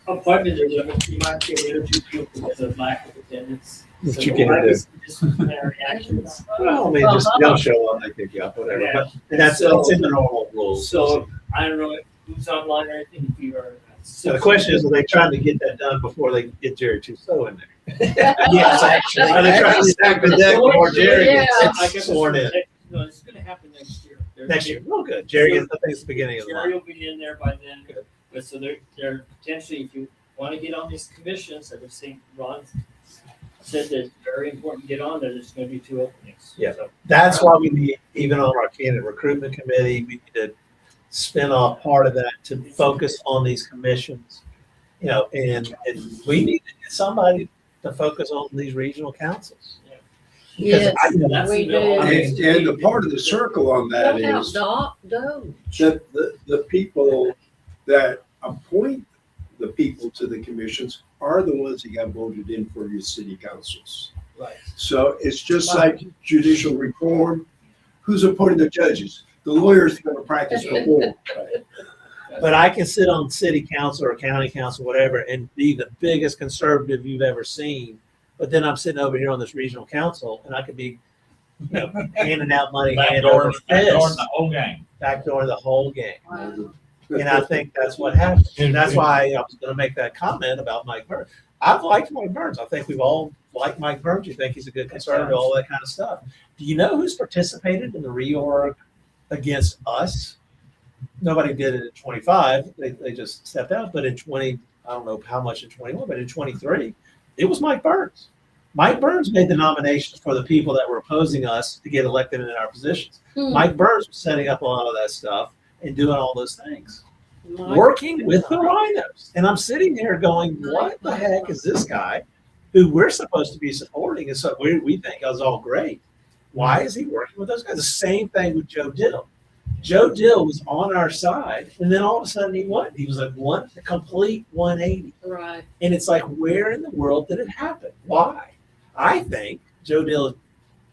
appointments. You might get interview people because of lack of attendance. What you can't do. Disciplinary actions. Well, I mean, just don't show up, they kick you up, whatever. Yeah. But that's in the normal rules. So I don't know who's online or anything. If you are, So the question is, are they trying to get that done before they get Jerry Trousseau in there? Yes, actually. Are they trying to stack the deck before Jerry gets sworn in? No, it's going to happen next year. Next year. Oh, good. Jerry gets, I think it's the beginning of the Jerry month. will be in there by then. But so they're potentially, if you want to get on these commissions, I was saying Ron said that it's very important to get on there. There's going to be 2 openings. Yeah. So, That's why we need, even on our candidate recruitment committee, we need to spin off part of that to focus on these commissions, and we need to get somebody to focus on these regional councils. Yes, That's we the bill. do. And the part of the circle on that Don't help is Doc, don't. that the people that appoint the people to the commissions are the ones that got voted in for your city councils. Right. So it's just like judicial reform. Who's appointing the judges? The lawyers are going to practice reform. But I can sit on city council or county council, whatever, and be the biggest conservative you've ever seen. But then I'm sitting over here on this regional council, and I could be, handing out money, hand over fist, Backdooring the whole game. backdoor the whole game. Wow. And I think that's what happened. And that's why I was going to make that comment about Mike Burns. I've liked Mike Burns. I think we've all liked Mike Burns. You think he's a good conservative, all that kind of stuff. Do you know who's participated in the reorg against us? Nobody did it in 25. They just stepped out. But in 20, I don't know how much in 21, but in 23, it was Mike Burns. Mike Burns made the nominations for the people that were opposing us to get elected in our positions. Mike Burns was setting up a lot of that stuff and doing all those things, working with the rhinos. And I'm sitting here going, what the heck is this guy who we're supposed to be supporting? And so we think is all great. Why is he working with those guys? The same thing with Joe Dill. Joe Dill was on our side, and then all of a sudden he what? He was like a complete 180. Right. And it's like, where in the world did it happen? Why? I think Joe Dill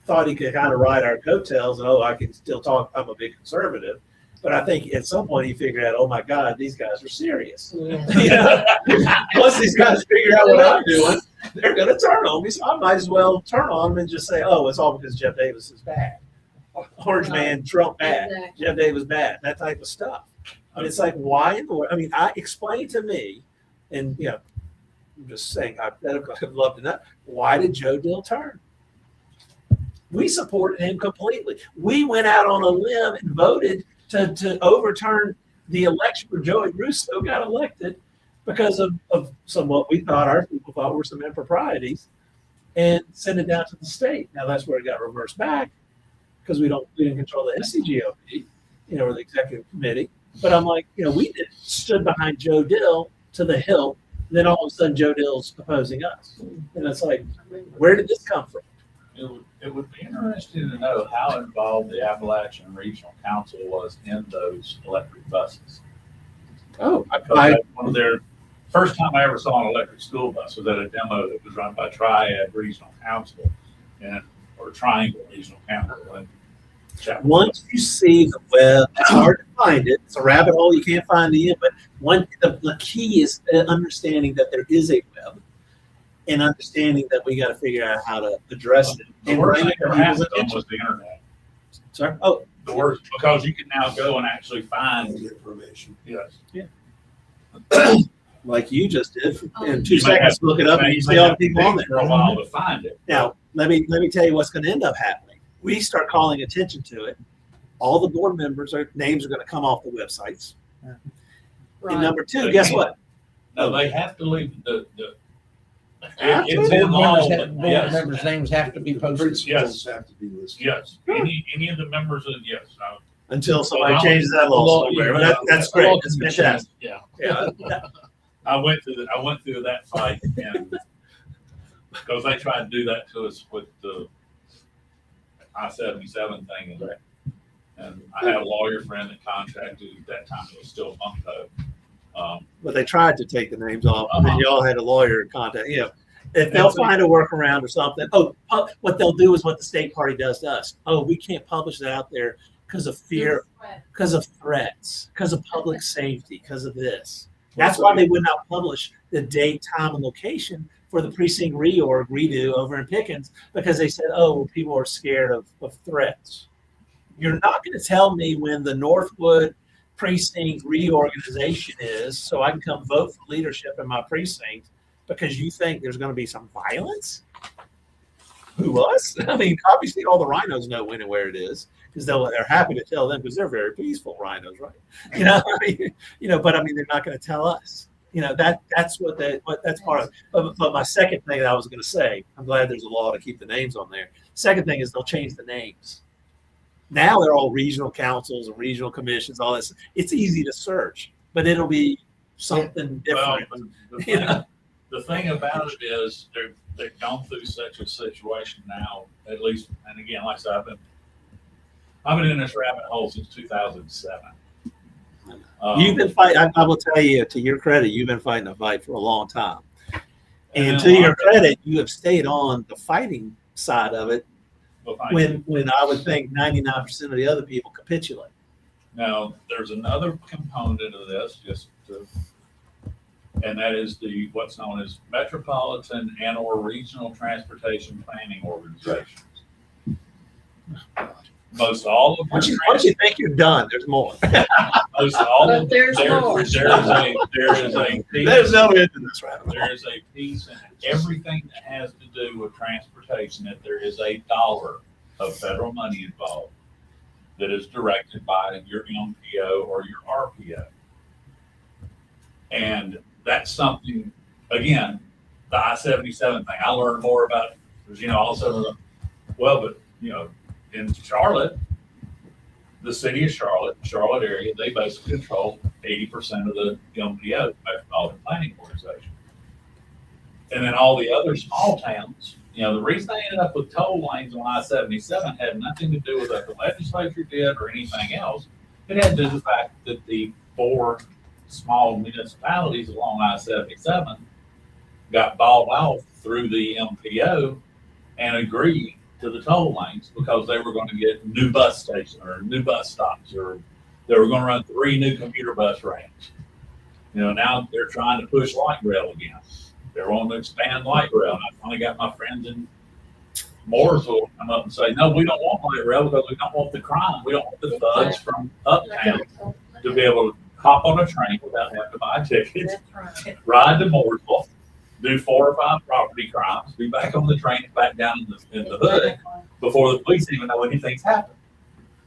thought he could kind of ride our coattails and, I can still talk. I'm a big conservative. But I think at some point he figured out, oh my God, these guys are serious. Yeah. Once these guys figure out what I'm doing, they're going to turn on me. So I might as well turn on them and just say, it's all because Jeff Davis is bad. Orange man, Trump bad. Exactly. Jeff Davis bad. That type of stuff. And it's like, why in the world? I mean, explain to me, and I'm just saying, I'd love to know, why did Joe Dill turn? We supported him completely. We went out on a limb and voted to overturn the election where Joey Russo got elected because of some what we thought our people thought were some improprieties, and send it down to the state. Now that's where it got reversed back because we didn't control the MAGA, or the executive committee. But I'm like, we stood behind Joe Dill to the hilt. Then all of a sudden Joe Dill's opposing us, and it's like, where did this come from? It would be interesting to know how involved the Appalachian Regional Council was in those electric buses. Oh, One of their first time I ever saw an electric school bus was at a demo that was run by Triad Regional Council or Triangle Regional Council. And once you see the web, it's hard to find it. It's a rabbit hole you can't find the end. But the key is understanding that there is a web, and understanding that we got to figure out how to address it. The worst thing that happened was the internet. Sorry? Oh, the worst, because you can now go and actually find information. Yes. Yeah. Like you just did. In 2 You may seconds, have- look it up and you see all the people on for a there. while to find it. Now, let me tell you what's going to end up happening. We start calling attention to it. All the board members' names are going to come off the websites. And number two, guess what? No, they have to leave Have it's to? in all. Board Yes. members' names have to be posted. Principals have to be listed. Yes. Any of the members of yes. Until somebody Well, changes that law somewhere. But that's great. That's fantastic. Yeah. Yeah. I went through that fight and because they tried to do that to us with the I-77 thing, and I had a lawyer friend that contracted at that time. It was still Funko. But they tried to take the names off, and then y'all had a lawyer contact. If they'll find a workaround or something. What they'll do is what the state party does to us. We can't publish that out there because of fear, because of threats, because of public safety, because of this. That's why they would not publish the date, time, and location for the precinct redo over in Pickens, because they said, people are scared of threats. You're not going to tell me when the Northwood precinct reorganization is so I can come vote for leadership in my precinct because you think there's going to be some violence? Who, us? I mean, obviously all the rhinos know when and where it is because they're happy to tell them because they're very peaceful rhinos, right? But I mean, they're not going to tell us. That's that's part of it. But my second thing that I was going to say, I'm glad there's a law to keep the names on there. Second thing is they'll change the names. Now they're all regional councils and regional commissions, all this. It's easy to search, but it'll be something Well, different. the thing about it is they've gone through such a situation now, at least, and again, like I said, I've been in this rabbit hole since 2007. You've been fighting. I will tell you, to your credit, you've been fighting a fight for a long time. And to your credit, you have stayed on the fighting side of it when I would think 99% of the other people capitulate. Now, there's another component of this, and that is what's known as metropolitan and/or regional transportation planning organizations. Most all of Once you think you're done, there's more. most all But of there's more. there is a piece, There's no end to this, right? there is a piece in everything that has to do with transportation that there is a dollar of federal money involved that is directed by your MPO or your RPO. And that's something, again, the I-77 thing, I learned more about it because, all of a sudden, but, in Charlotte, the city of Charlotte area, they basically control 80% of the MPO, Metropolitan Planning Organization. And then all the other small towns, the reason they ended up with toll lanes on I-77 had nothing to do with what the legislature did or anything else. It had to do with the fact that the 4 small municipalities along I-77 got bought off through the MPO and agreed to the toll lanes because they were going to get new bus stations or new bus stops, or they were going to run 3 new commuter bus ramps. Now they're trying to push light rail again. They're wanting to expand light rail. And I finally got my friends in Mooresville come up and say, no, we don't want light rail because we don't want the crime. We don't want the thugs from uptown to be able to hop on a train without having to buy a ticket, ride to Mooresville, do 4 or 5 property crimes, be back on the train and back down in the hood before the police even know anything's happened.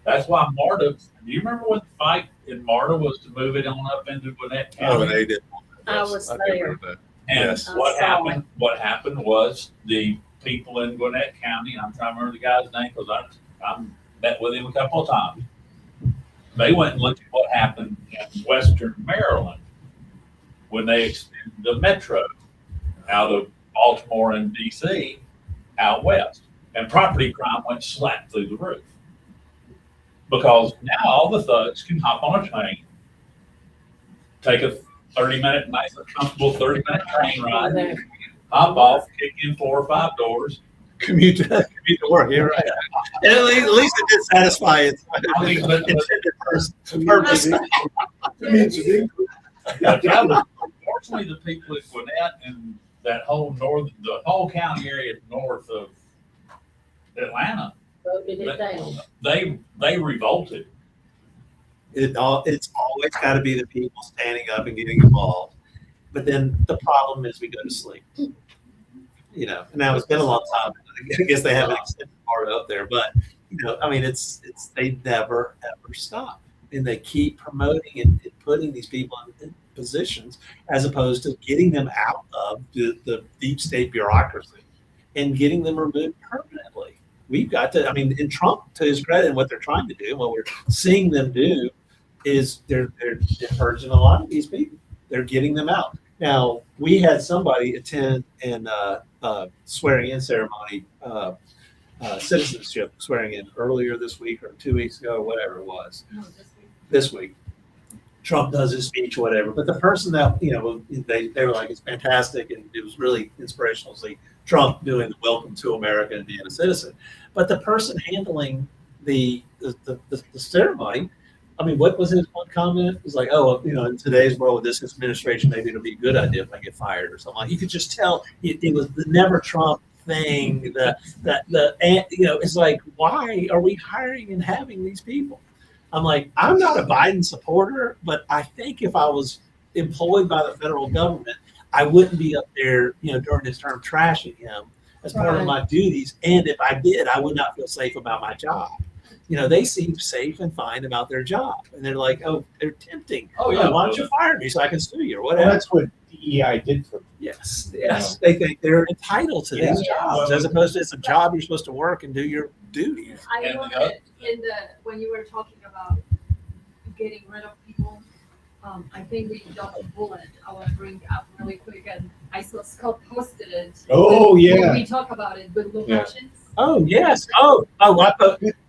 That's why MARTA, do you remember what the fight in MARTA was to move it on up into Gwinnett County? Oh, they did. I was there. And Yes. what happened was the people in Gwinnett County, I'm trying to remember the guy's name because I met with him a couple of times. They went and looked at what happened in Western Maryland when they extended the metro out of Baltimore and DC out west. And property crime went slap through the roof. Because now all the thugs can hop on a train, take a 30-minute, nice, comfortable 30-minute train ride, hop off, kick in 4 or 5 doors, Commute to work. You're right. And at least it did satisfy its intended purpose. Fortunately, the people at Gwinnett and that whole the whole county area north of Atlanta, Voted it down. they revolted. It's always got to be the people standing up and getting involved. But then the problem is we go to sleep. And now it's been a long time. I guess they haven't extended part up there, but it's they never ever stop, and they keep promoting and putting these people in positions as opposed to getting them out of the deep state bureaucracy and getting them removed permanently. We've got to. And Trump, to his credit, and what they're trying to do, what we're seeing them do, is they're purging a lot of these people. They're getting them out. Now, we had somebody attend and swearing in ceremony, citizenship swearing in earlier this week or 2 weeks ago, or whatever it was. This week. Trump does his speech, whatever. But the person that, they were like, it's fantastic, and it was really inspirational to see Trump doing the welcome to America and being a citizen. But the person handling the ceremony, what was his one comment? It was like, in today's world with this administration, maybe it'll be a good idea if I get fired or something. You could just tell it was the never Trump thing. It's like, why are we hiring and having these people? I'm like, I'm not a Biden supporter, but I think if I was employed by the federal government, I wouldn't be up there, during his term trashing him as part of my duties. And if I did, I would not feel safe about my job. They seem safe and fine about their job. And they're like, they're tempting. Oh, yeah. Why don't you fire me so I can sue you or whatever? Well, that's what DEI did for them. Yes, yes. They think they're entitled to these Yeah. jobs as opposed to it's a job you're supposed to work and do your duties. I And want the other- in the when you were talking about getting rid of people, I think we dodged a bullet. I want to bring up really quick, and I saw Scott posted it. Oh, yeah. We talk about it with Blue Yeah. Hutchins. Oh, yes.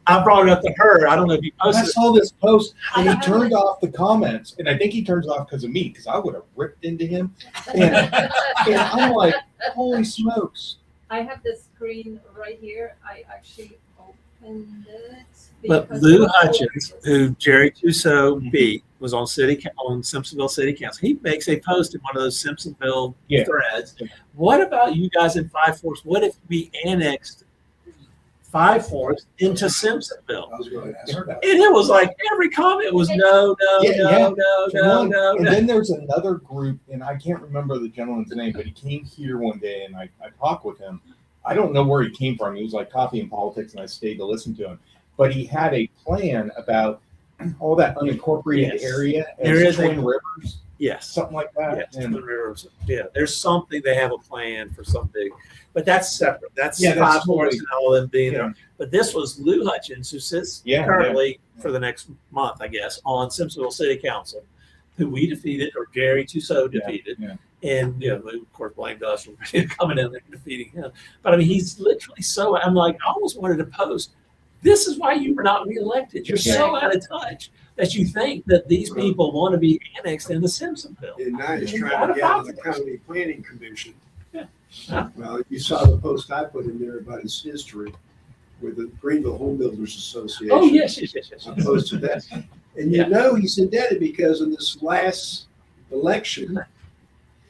I brought it up to her. I don't know if you I posted it. saw this post and he I turned off the comments, and I think he turns off because of me, because I would have ripped into him. And I'm like, holy smokes. I have the screen right here. I actually opened it. But because Lou it was Hutchins, hilarious. who Jerry Tusso beat, was on Simpsonville City Council. He makes a post in one of those Simpsonville Yeah. threads. What about you guys in Five Forks? What if we annexed Five Forks into Simpsonville? I was going to ask her about And it was like every comment was no, Yeah, yeah. no. And then there's another group, and I can't remember the gentleman's name, but he came here one day and I talked with him. I don't know where he came from. He was like coffee and politics, and I stayed to listen to him. But he had a plan about all that unincorporated Yes. area There as is a- Twin Rivers, Yes. something like that. Yes, And yeah, there's something they have a plan for something, but that's separate. That's Yeah, that's Five Forks totally- and all of them being Yeah. there. But this was Lou Hutchins, who sits Yeah, currently for the next month, I guess, on Simpsonville City Council, who we defeated, or Jerry Tusso defeated. yeah. And Lou, of course, blamed us for coming in there and defeating him. But I mean, he's literally so. I'm like, I almost wanted to post. This is why you were not reelected. You're so out of touch that you think that these people want to be annexed into Simpsonville. And now he's And trying what to get on about the county planning commission. Yeah. Well, you saw the post I put in there about his history with the Greenville Home Builders Association. Oh yes. I posted that. And Yeah. you know he's indebted because in this last election,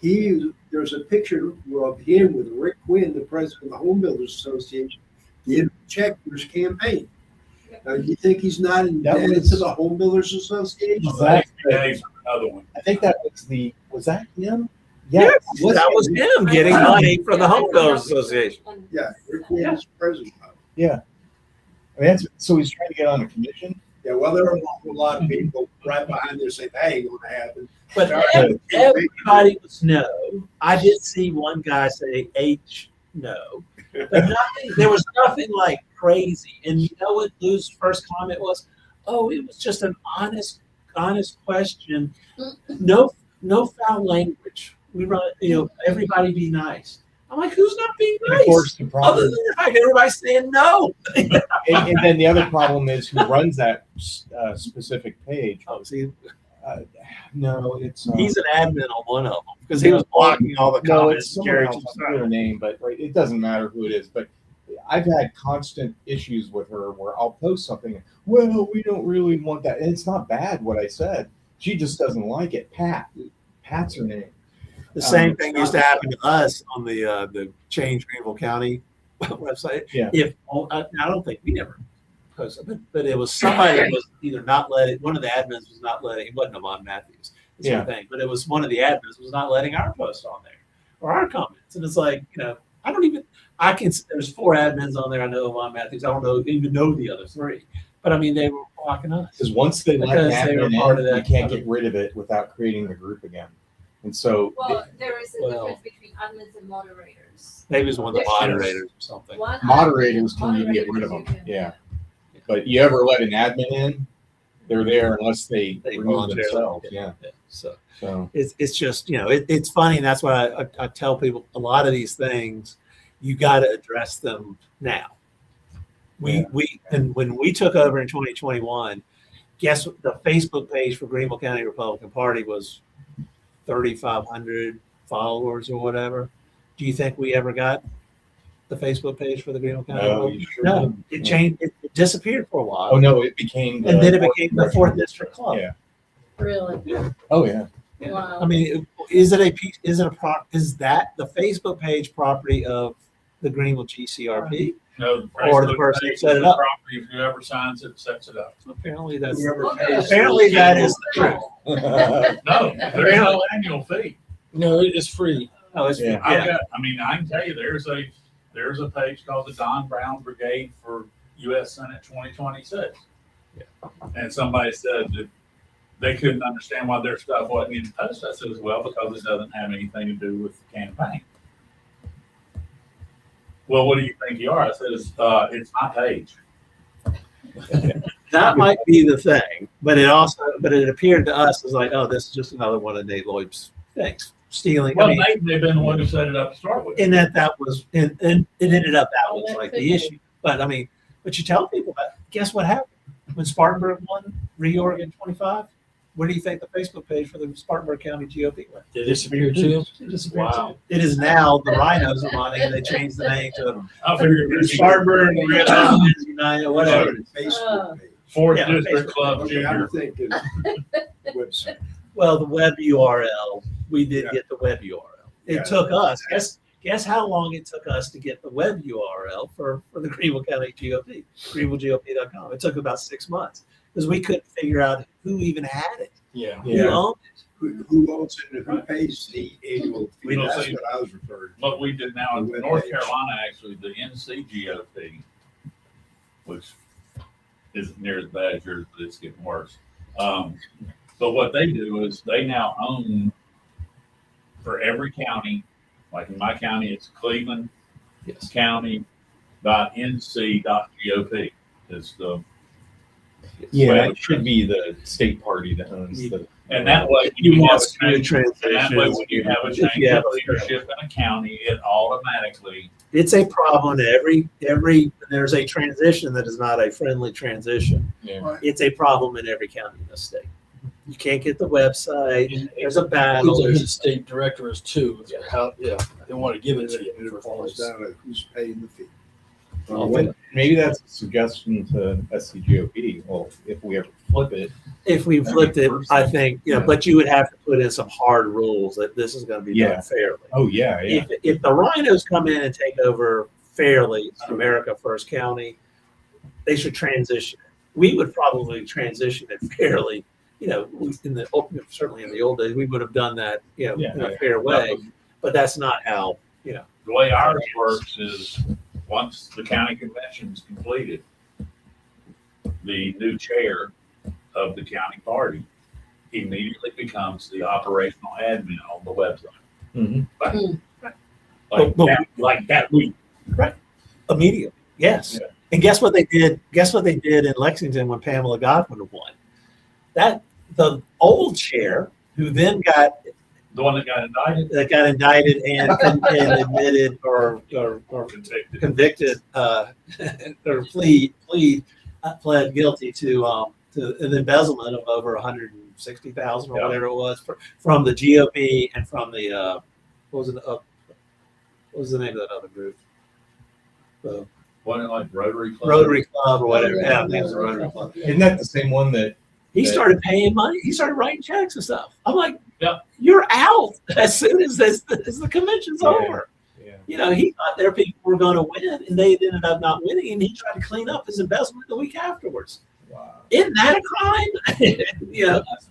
there's a picture of him with Rick Quinn, the president of the Home Builders Association, giving a check for his campaign. Now, you think he's not indebted was- to the Home Builders Association? Today's another one. I think that was that him? Yes, Was that it? was him getting money from the Home Builders Association. Yeah, Rick Quinn is president of it. Yeah. I mean, so he's trying to get on a commission. Yeah, well, there are a lot of people right behind there saying that ain't gonna happen. But everybody was no. I did see one guy say H no. But nothing, there was nothing like crazy. And you know what Lou's first comment was? Oh, it was just an honest question. No foul language. We run, everybody be nice. I'm like, who's not being And nice? of course, the Other problem, than the fact everybody's saying no. and then the other problem is who runs that specific page. Oh, see, No, it's he's an admin on one of them because he was blocking all the no, comments. it's someone Jerry else. Tusso. I forget her name, but right, it doesn't matter who it is. But I've had constant issues with her where I'll post something. Well, we don't really want that, and it's not bad what I said. She just doesn't like it. Pat's her name. The same thing used to happen to us on the Change Greenville County website. Yeah. I don't think we ever posted, but it was somebody that was either not letting, one of the admins was not letting, it wasn't Amon Matthews, the same thing, but it was one of the admins was not letting our post on there or our comments. And it's like, there's 4 admins on there. I know Amon Matthews. I don't even know the other 3, but I mean, they were blocking us. Because once they let Because they were admin part in, of you that can't other- get rid of it without creating the group again. And so Well, there is a Well- difference between admins and moderators. Maybe it was one of the There's- moderators or something. One moderators admin- can you get rid of them. moderators you can- Yeah. But you ever let an admin in, they're there unless they They remove voluntarily themselves. did. Yeah. So So it's just, it's funny. And that's why I tell people a lot of these things, you got to address them now. And when we took over in 2021, guess what? The Facebook page for Greenville County Republican Party was 3,500 followers or whatever. Do you think we ever got the Facebook page for the Greenville County? No, Republican? you sure No, didn't. it changed. It disappeared for a while. oh no, it became And then it became the 4th District Club. Yeah. Really? Oh yeah. Yeah. Wow. I mean, is that the Facebook page property of the Greenville GCRP? No, Or the Facebook person page set is it the up. Property, if whoever signs it, sets it up. Apparently that's Okay. apparently that is the truth. No, there's no annual fee. No, it's free. Oh, it's Yeah. I can tell you, there's a page called the Don Brown Brigade for U.S. Senate 2026. Yeah. And somebody said that they couldn't understand why their stuff wasn't getting posted. I said, well, because it doesn't have anything to do with the campaign. Well, what do you think you are? I said, it's my page. That might be the thing, but it appeared to us as like, oh, this is just another one of Nate Lloyd's things, stealing. Well, I mean, Nate, they've been the one who set it up to start with. and that was, and it ended up that was like the issue. But I mean, but you tell people that. Guess what happened when Spartanburg won reorg in 25? Where do you think the Facebook page for the Spartanburg County GOP went? It disappeared too. It disappeared Wow. too. It is now the Rhinos are running, and they changed the name to I figured Spartanburg United, whatever. Facebook page. Fourth Yeah, District Facebook. Club Okay, Junior. I'm thinking website. Well, the web URL, we did get the web URL. It Yeah. took us, guess how long it took us to get the web URL for the Greenville County GOP, greenvillegop.com. It took about 6 months because we couldn't figure out who even had it. Yeah. Who owned it. Who owns it and who pays the annual fee? We don't That's see- what I was referring to. What we did now in The web North page. Carolina, actually, the MAGA, which isn't near as bad as yours, but it's getting worse. But what they do is they now own for every county, like in my county, it's Cleveland County.nc.gop is the Yeah, it should be the state party that owns the. and that way when You you have want a to do change, and that way when you have a If change you have of a- leadership in a county, it automatically It's a problem to every there's a transition that is not a friendly transition. Yeah. It's a problem in every county in the state. You can't get the website. There's a battle. Who's who the There's state director is too. How, yeah, they want to give it to you. It falls down to who's paying the fee. Maybe that's a suggestion to SCGOP. Well, if we ever flip it, if we flipped it, I think, but you would have to put in some hard rules that this is going to be done fairly. oh yeah, yeah, If the Rhinos come in and take over fairly America First County, they should transition it. We would probably transition it fairly. Certainly in the old days, we would have done that, in a fair way. But that's not how, the way ours works is once the county convention is completed, the new chair of the county party immediately becomes the operational admin on the website. Mhm. Like that week. immediately. Yes. Yeah. And guess what they did? Guess what they did in Lexington when Pamela Godwin won? That the old chair, who then got The one that got indicted, and admitted or convicted or pled guilty to an embezzlement of over 160,000 or whatever it was from the GOP and from the what was the name of that other group? wasn't it like Rotary Club? Rotary Club or whatever. Yeah, I think it was the Rotary Club. isn't that the same one that? He started paying money. He started writing checks and stuff. I'm like, Yeah. you're out as soon as the convention's Yeah. over. Yeah. He thought their people were going to win, and they ended up not winning, and he tried to clean up his embezzlement the week afterwards. Wow. Isn't that a crime?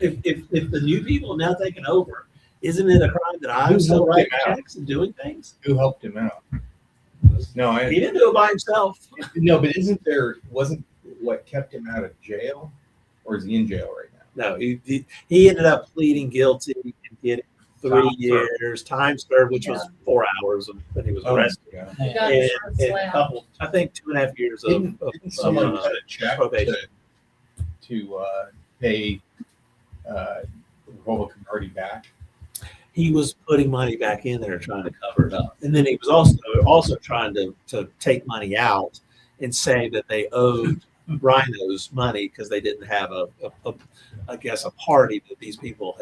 If the new people are now taking over, isn't it a crime that I'm still writing checks and doing things? Who helped him out? No, He didn't do it by himself. but wasn't what kept him out of jail, or is he in jail right now? No, he ended up pleading guilty and getting 3 years time served, which was 4 hours when he was arrested. Yeah. He got And, his first and a slap. couple, I think 2.5 years of Didn't someone cut a check probation. to pay the Republican Party back? He was putting money back in there trying to cover it up, and then he was also trying to take money out and say that they owed Rhinos money because they didn't have a party that these people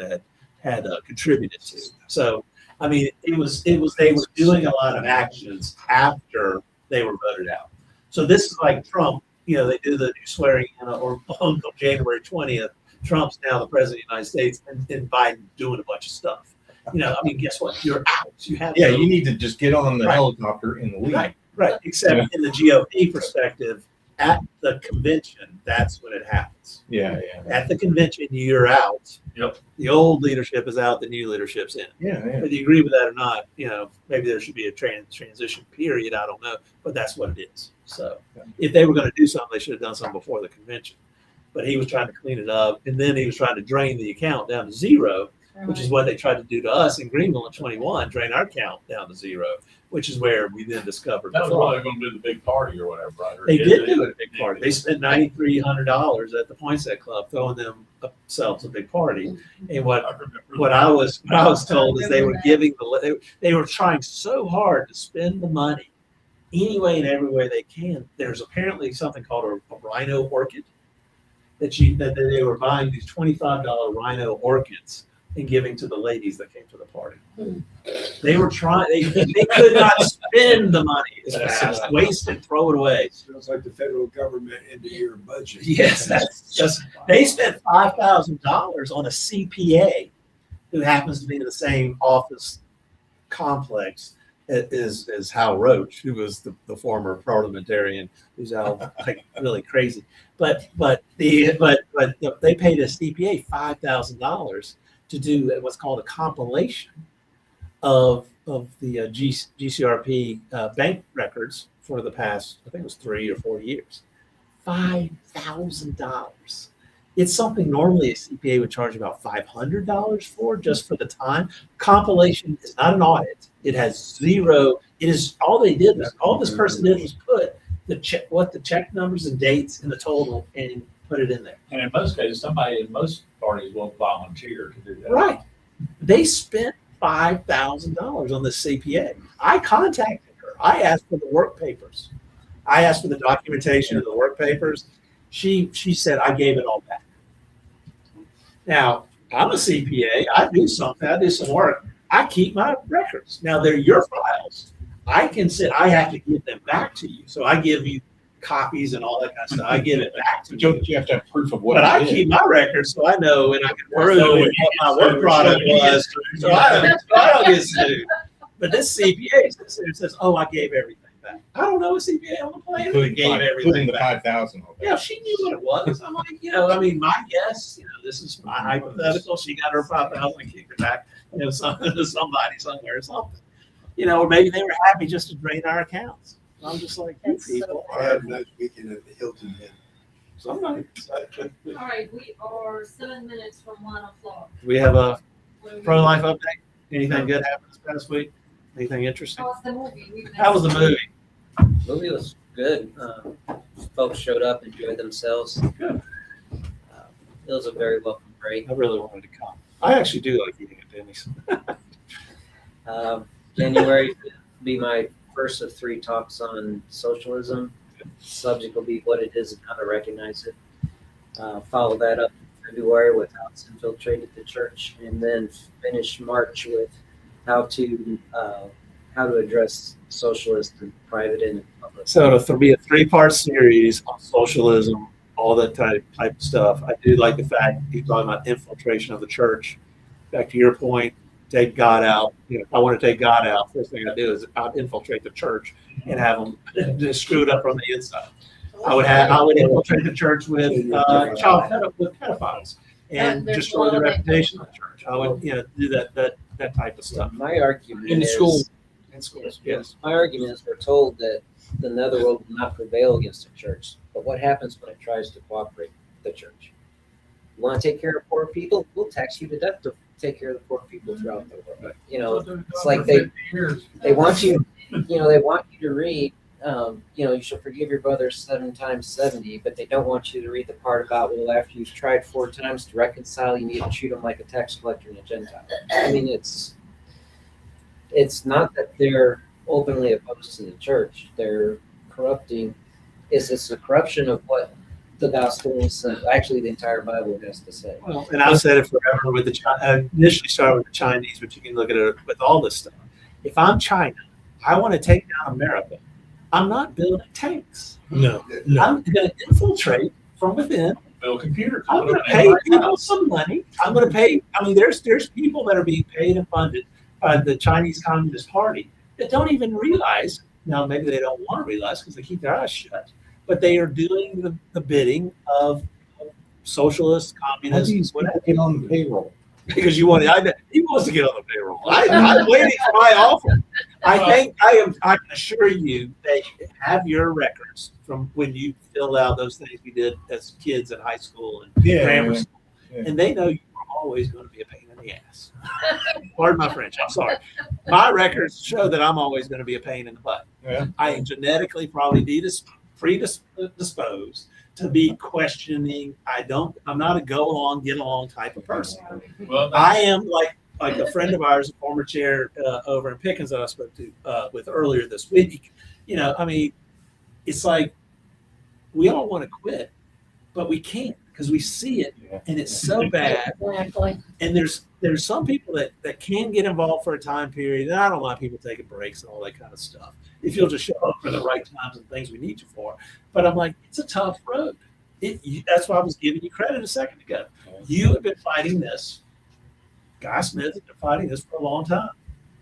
had contributed to. So I mean, they were doing a lot of actions after they were voted out. So this is like Trump. They do the new swearing in or on January 20th. Trump's now the president of the United States, and Biden doing a bunch of stuff. Guess what? You're out. You have Yeah, you need to just get on the helicopter and leave. Right. Except in the GOP perspective, at the convention, that's when it happens. Yeah. At the convention, you're out. Yep. The old leadership is out. The new leadership's in. Yeah. Whether you agree with that or not, maybe there should be a transition period. I don't know, but that's what it is. So if they were going to do something, they should have done something before the convention. but he was trying to clean it up, and then he was trying to drain the account down to zero, which is what they tried to do to us in Greenville in 21, drain our count down to zero, which is where we then discovered That was the why fraud. they're going to do the big party or whatever, right? Or They did do they? it a big party. They spent $9,300 at the Poinsett Club throwing themselves a big party. And what I was told is they were giving they were trying so hard to spend the money any way and every way they can. There's apparently something called a rhino orchid that they were buying these $25 rhino orchids and giving to the ladies that came to the party. They were trying. They could not spend the money as fast. Waste it, throw it away. Sounds like the federal government end-of-year budget. Yes, that's they spent $5,000 on a CPA who happens to be in the same office complex as Hal Roach, who was the former parliamentarian who's out like really crazy. But they paid a CPA $5,000 to do what's called a compilation of the GCRP bank records for the past, I think it was 3 or 4 years. $5,000. It's something normally a CPA would charge about $500 for, just for the time. Compilation is not an audit. It has zero. It is all they did was all this person did was put the check numbers and dates in the total and put it in there. And in most cases, somebody in most parties won't volunteer to do that. Right. They spent $5,000 on this CPA. I contacted her. I asked for the work papers. I asked for the documentation of the work papers. She said, I gave it all back. Now, I'm a CPA. I do something. I do some work. I keep my records. Now, they're your files. I have to give them back to you. So I give you copies and all that kind of stuff. I give it back to you. But you have to have proof of what But it I is. keep my records so I know and I can prove what my work product was. So I don't get sued. But this CPA says, oh, I gave everything back. I don't know a CPA on the planet that gave everything Including the back. 5,000. Yeah, she knew what it was. I'm like, my guess, this is my hypothetical. She got her 5,000 and kicked it back, to somebody somewhere or something. Or maybe they were happy just to drain our accounts. I'm just like, you people. I had a nice weekend at the Hilton Inn. Somebody. All right, we are 7 minutes from 1 o'clock. We have a What do we- pro-life update. Anything good happened this past week? Anything interesting? How was the movie? We How was the movie? Movie was good. Folks showed up, enjoyed themselves. Good. It was a very welcome break. I really wanted to come. I actually do like eating at Denny's. January will be my first of 3 talks on socialism. Subject will be what it is and how to recognize it. Follow that up in February with how it's infiltrated the church, and then finish March with how to address socialist and private and public. So it'll be a 3-part series on socialism, all that type of stuff. I do like the fact you're talking about infiltration of the church. Back to your point, take God out. If I want to take God out, first thing I do is I'd infiltrate the church and have them just screwed up from the inside. I would infiltrate the church with pedophiles and There's destroy the a lot of reputation of the church. I would do that type of stuff My argument In is school. in schools. Yes. My argument is we're told that the netherworld will not prevail against the church. But what happens when it tries to cooperate with the church? You want to take care of poor people? We'll tax you to death to take care of the poor people throughout the world. It's like they want you, they want you to read, you shall forgive your brother 7 times 70, but they don't want you to read the part about, well, after you've tried 4 times to reconcile, you need to treat them like a tax collector and a Gentile. I mean, it's not that they're openly opposed to the church. They're corrupting. It's a corruption of what the gospel is, actually the entire Bible has to say. Well, and I've said it forever with I initially started with the Chinese, but you can look at it with all this stuff. If I'm China, I want to take down America. I'm not building tanks. No. I'm going to infiltrate from within. Build computers. I'm going to pay people some money. I'm going to pay. There's people that are being paid and funded by the Chinese Communist Party that don't even realize. Now, maybe they don't want to realize because they keep their eyes shut. But they are doing the bidding of socialists, communists, whatever. Get on the payroll. Because he wants to get on the payroll. I'm waiting for my offer. I can assure you, they have your records from when you filled out those things we did as kids in high school and grammar school. Yeah. And they know you are always going to be a pain in the ass. Pardon my French. I'm sorry. My records show that I'm always going to be a pain in the butt. Yeah. I am genetically probably predisposed to be questioning. I'm not a go along, get along type of person. Well, I am like a friend of ours, a former chair over in Pickens that I spoke to with earlier this week. I mean, it's like we all want to quit, but we can't because we see it and it's so bad. Exactly. And there's some people that can get involved for a time period. And I don't mind people taking breaks and all that kind of stuff if you'll just show up for the right times and things we need you for. But I'm like, it's a tough road. That's why I was giving you credit a second ago. You have been fighting this. Guy Smith has been fighting this for a long time.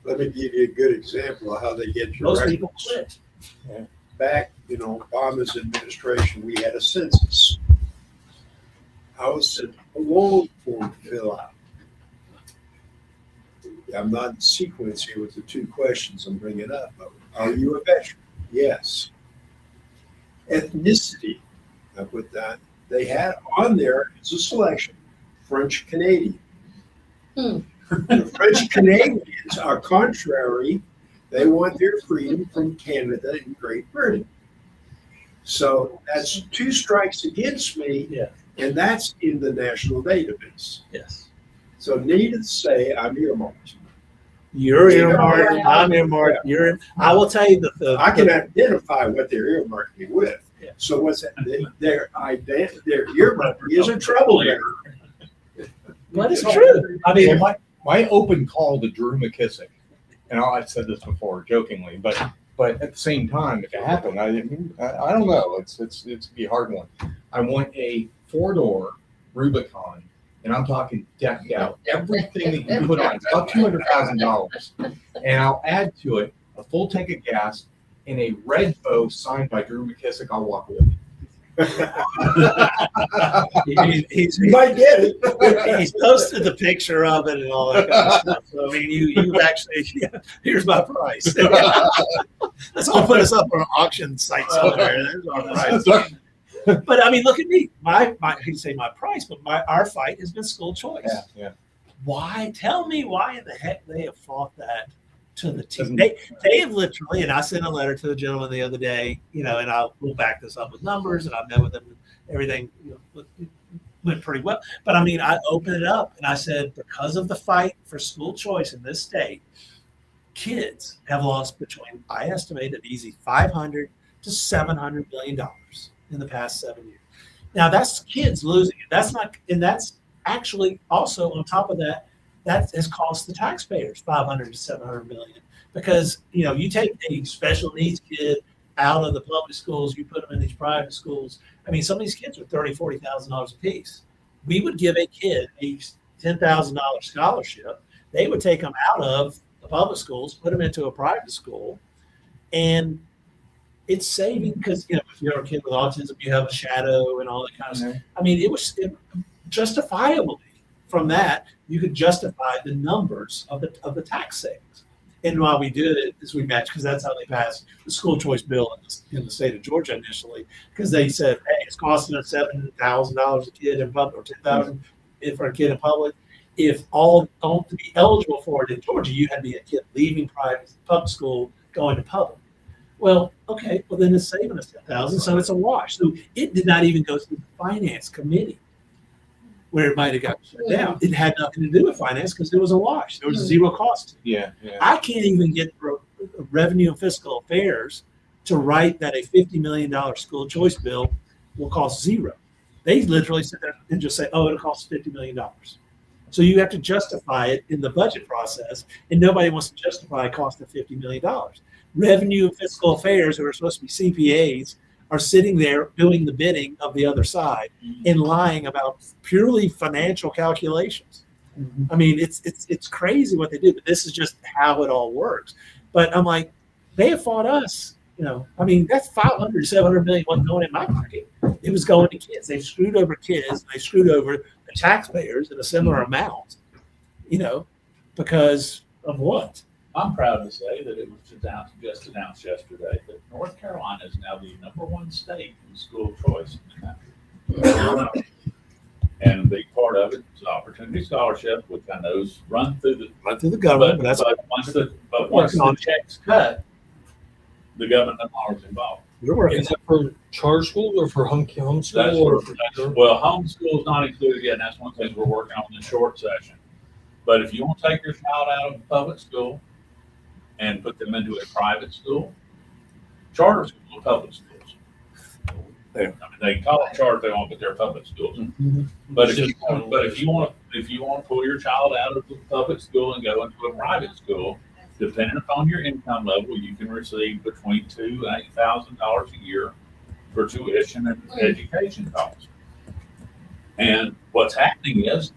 Let me give you a good example of how they get your Most records. people quit. Back, Obama's administration, we had a census. I was sent a long form to fill out. I'm not in sequence here with the two questions I'm bringing up. But are you a veteran? Yes. Ethnicity, I put that. They had on there as a selection, French Canadian. The French Canadians are contrary. They want their freedom from Canada and Great Britain. So that's two strikes against me, and that's in the national database. Yes. So needless to say, I'm earmarked. You're earmarked. I'm earmarked. I will tell you I can identify what they're earmarked me with. Yeah. So what's that? Their earmark is a troublemaker. But it's true. I mean, my open call to Drew McKissick, and I've said this before jokingly, but at the same time, if it happened, I don't know. It's be a hard one. I want a 4-door Rubicon, and I'm talking decked out. Everything that you put on, it's about $200,000, and I'll add to it a full tank of gas and a red bow signed by Drew McKissick. I'll walk away. You might get it. He's posted the picture of it and all that kind of stuff. So I mean, you actually, here's my price. Let's all put us up on an auction site somewhere. There's our price. But I mean, look at me. I hate to say my price, but our fight has been school choice. Yeah. Why? Tell me why in the heck they have fought that to the team. They have literally, and I sent a letter to the gentleman the other day, and we'll back this up with numbers, and I met with him, and everything went pretty well. But I mean, I opened it up and I said, because of the fight for school choice in this state, kids have lost between, I estimate, an easy $500 to $700 million in the past 7 years. Now that's kids losing it. That's not, and that's actually also on top of that, that has cost the taxpayers $500 to $700 million, because you take a special needs kid out of the public schools, you put them in these private schools. I mean, some of these kids are $30,000, $40,000 a piece. We would give a kid a $10,000 scholarship. They would take them out of the public schools, put them into a private school, and it's saving, because if you're a kid with autism, you have a shadow and all that kind of stuff. I mean, it justifiably from that, you could justify the numbers of the tax savings. And while we did it, is we matched, because that's how they passed the school choice bill in the state of Georgia initially, because they said, hey, it's costing us $7,000 a kid in public, or $10,000 for a kid in public. If all to be eligible for it in Georgia, you had to be a kid leaving private public school, going to public. Well, okay, well then it's saving us $10,000, so it's a wash. So it did not even go through the finance committee, where it might have got shut down. It had nothing to do with finance because it was a wash. There was zero cost. Yeah. I can't even get Revenue and Fiscal Affairs to write that a $50 million school choice bill will cost zero. They literally sit there and just say, oh, it'll cost $50 million. So you have to justify it in the budget process, and nobody wants to justify a cost of $50 million. Revenue and Fiscal Affairs, who are supposed to be CPAs, are sitting there doing the bidding of the other side and lying about purely financial calculations. I mean, it's crazy what they do, but this is just how it all works. But I'm like, they have fought us. I mean, that's $500 to $700 million wasn't going in my pocket. It was going to kids. They screwed over kids. They screwed over the taxpayers in a similar amount, because of what? I'm proud to say that it was just announced yesterday that North Carolina is now the #1 state in school choice in the country. And a big part of it is Opportunity Scholarship, which I know is run through the government, but once the check's cut, the government no longer is involved. Is that for charter schools or for homeschool? Well, homeschool is not included yet, and that's one thing we're working on in the short session. But if you want to take your child out of public school and put them into a private school, charter school or public schools. I mean, they can call it charter if they want, but they're public schools. But if you want to pull your child out of the public school and go into a private school, depending upon your income level, you can receive between $2,000 and $8,000 a year for tuition and education costs. And what's happening is,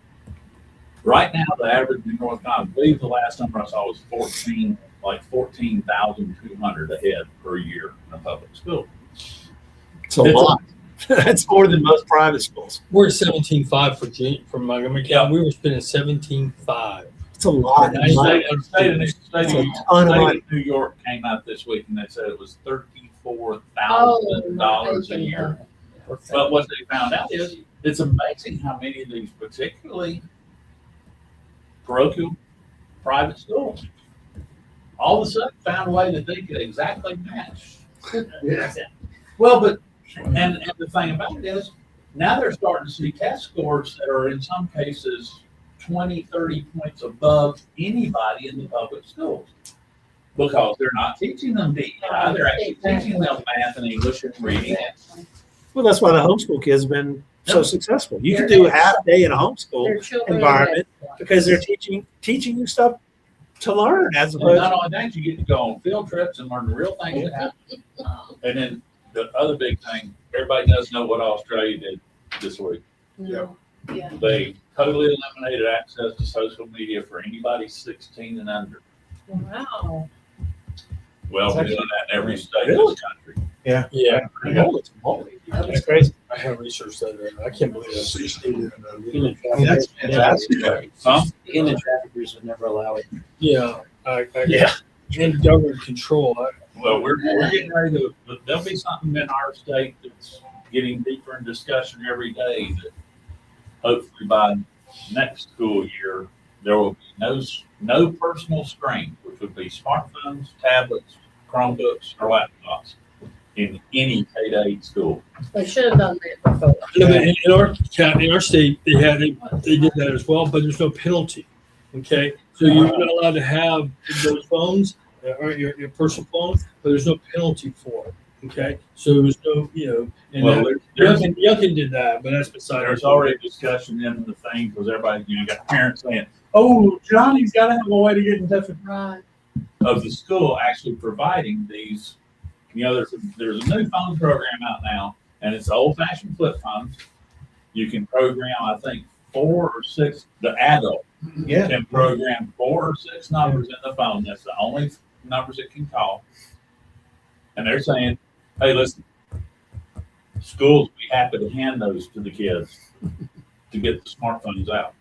right now, the average in North Carolina, I believe the last number I saw was 14,200 a head per year in a public school. It's a lot. That's more than most private schools. We're at 17.5 for Montgomery County. We were spending 17.5. It's a lot. The state of New York came out this week and they said it was $34,000 a year. But what they found out is it's amazing how many of these particularly parochial private schools all of a sudden found a way that they could exactly match. Well, but and the thing about it is now they're starting to see test scores that are in some cases 20, 30 points above anybody in the public schools because they're not teaching them DEI, they're actually teaching them math and English and reading. Well, that's why the homeschool kids have been so successful. You can do a half day in a homeschool environment because they're teaching you stuff to learn as opposed. Not only that, you get to go on field trips and learn the real things that happen. And then the other big thing, everybody does know what Australia did this week. Yeah. They totally eliminated access to social media for anybody 16 and under. Wow. Well, we're doing that in every state in this country. Yeah. That's crazy. I have researched that. I can't believe that. 16 That's fantastic. The human traffickers would never allow it. Yeah. And government control. Well, we're getting ready to, there'll be something in our state that's getting deeper in discussion every day that hopefully by next school year, there will be no personal screen, which would be smartphones, tablets, Chromebooks, or laptops in any K-8 school. They should have done that before. In our county, in our state, they did that as well, but there's no penalty. Okay, so you're not allowed to have those phones or your personal phone, but there's no penalty for it. Okay, so there's no, and Youngkin did that, but that's beside. There's already discussion in the thing because everybody, got parents saying, "Oh, Johnny's got to have a way to get in touch with." Right. Of the school actually providing these, there's a new phone program out now, and it's old-fashioned flip phones. You can program, I think, 4 or 6. The adult can program 4 or 6 numbers in the phone. That's the only numbers it can call. And they're saying, "Hey, listen, schools be happy to hand those to the kids to get the smartphones out."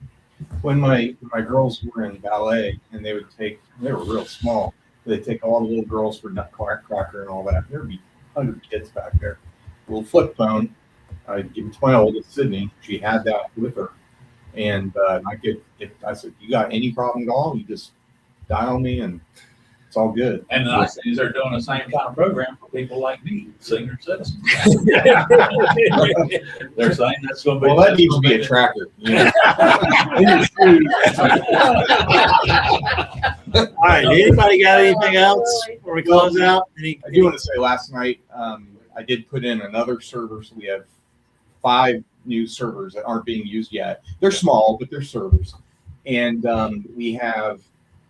When my girls were in ballet and they were real small, they'd take all the little girls for Nutcracker and all that. There'd be 100 kids back there. A little flip phone. I'd give it to my oldest, Sydney. She had that with her. And I said, "You got any problem at all? You just dial me and it's all good." And the nice thing is they're doing the same kind of program for people like me, senior citizens. They're saying that's going to be. Well, that needs to be a tracker. All right. Anybody got anything else before we close out? I do want to say last night I did put in another server, so we have 5 new servers that aren't being used yet. They're small, but they're servers, and we have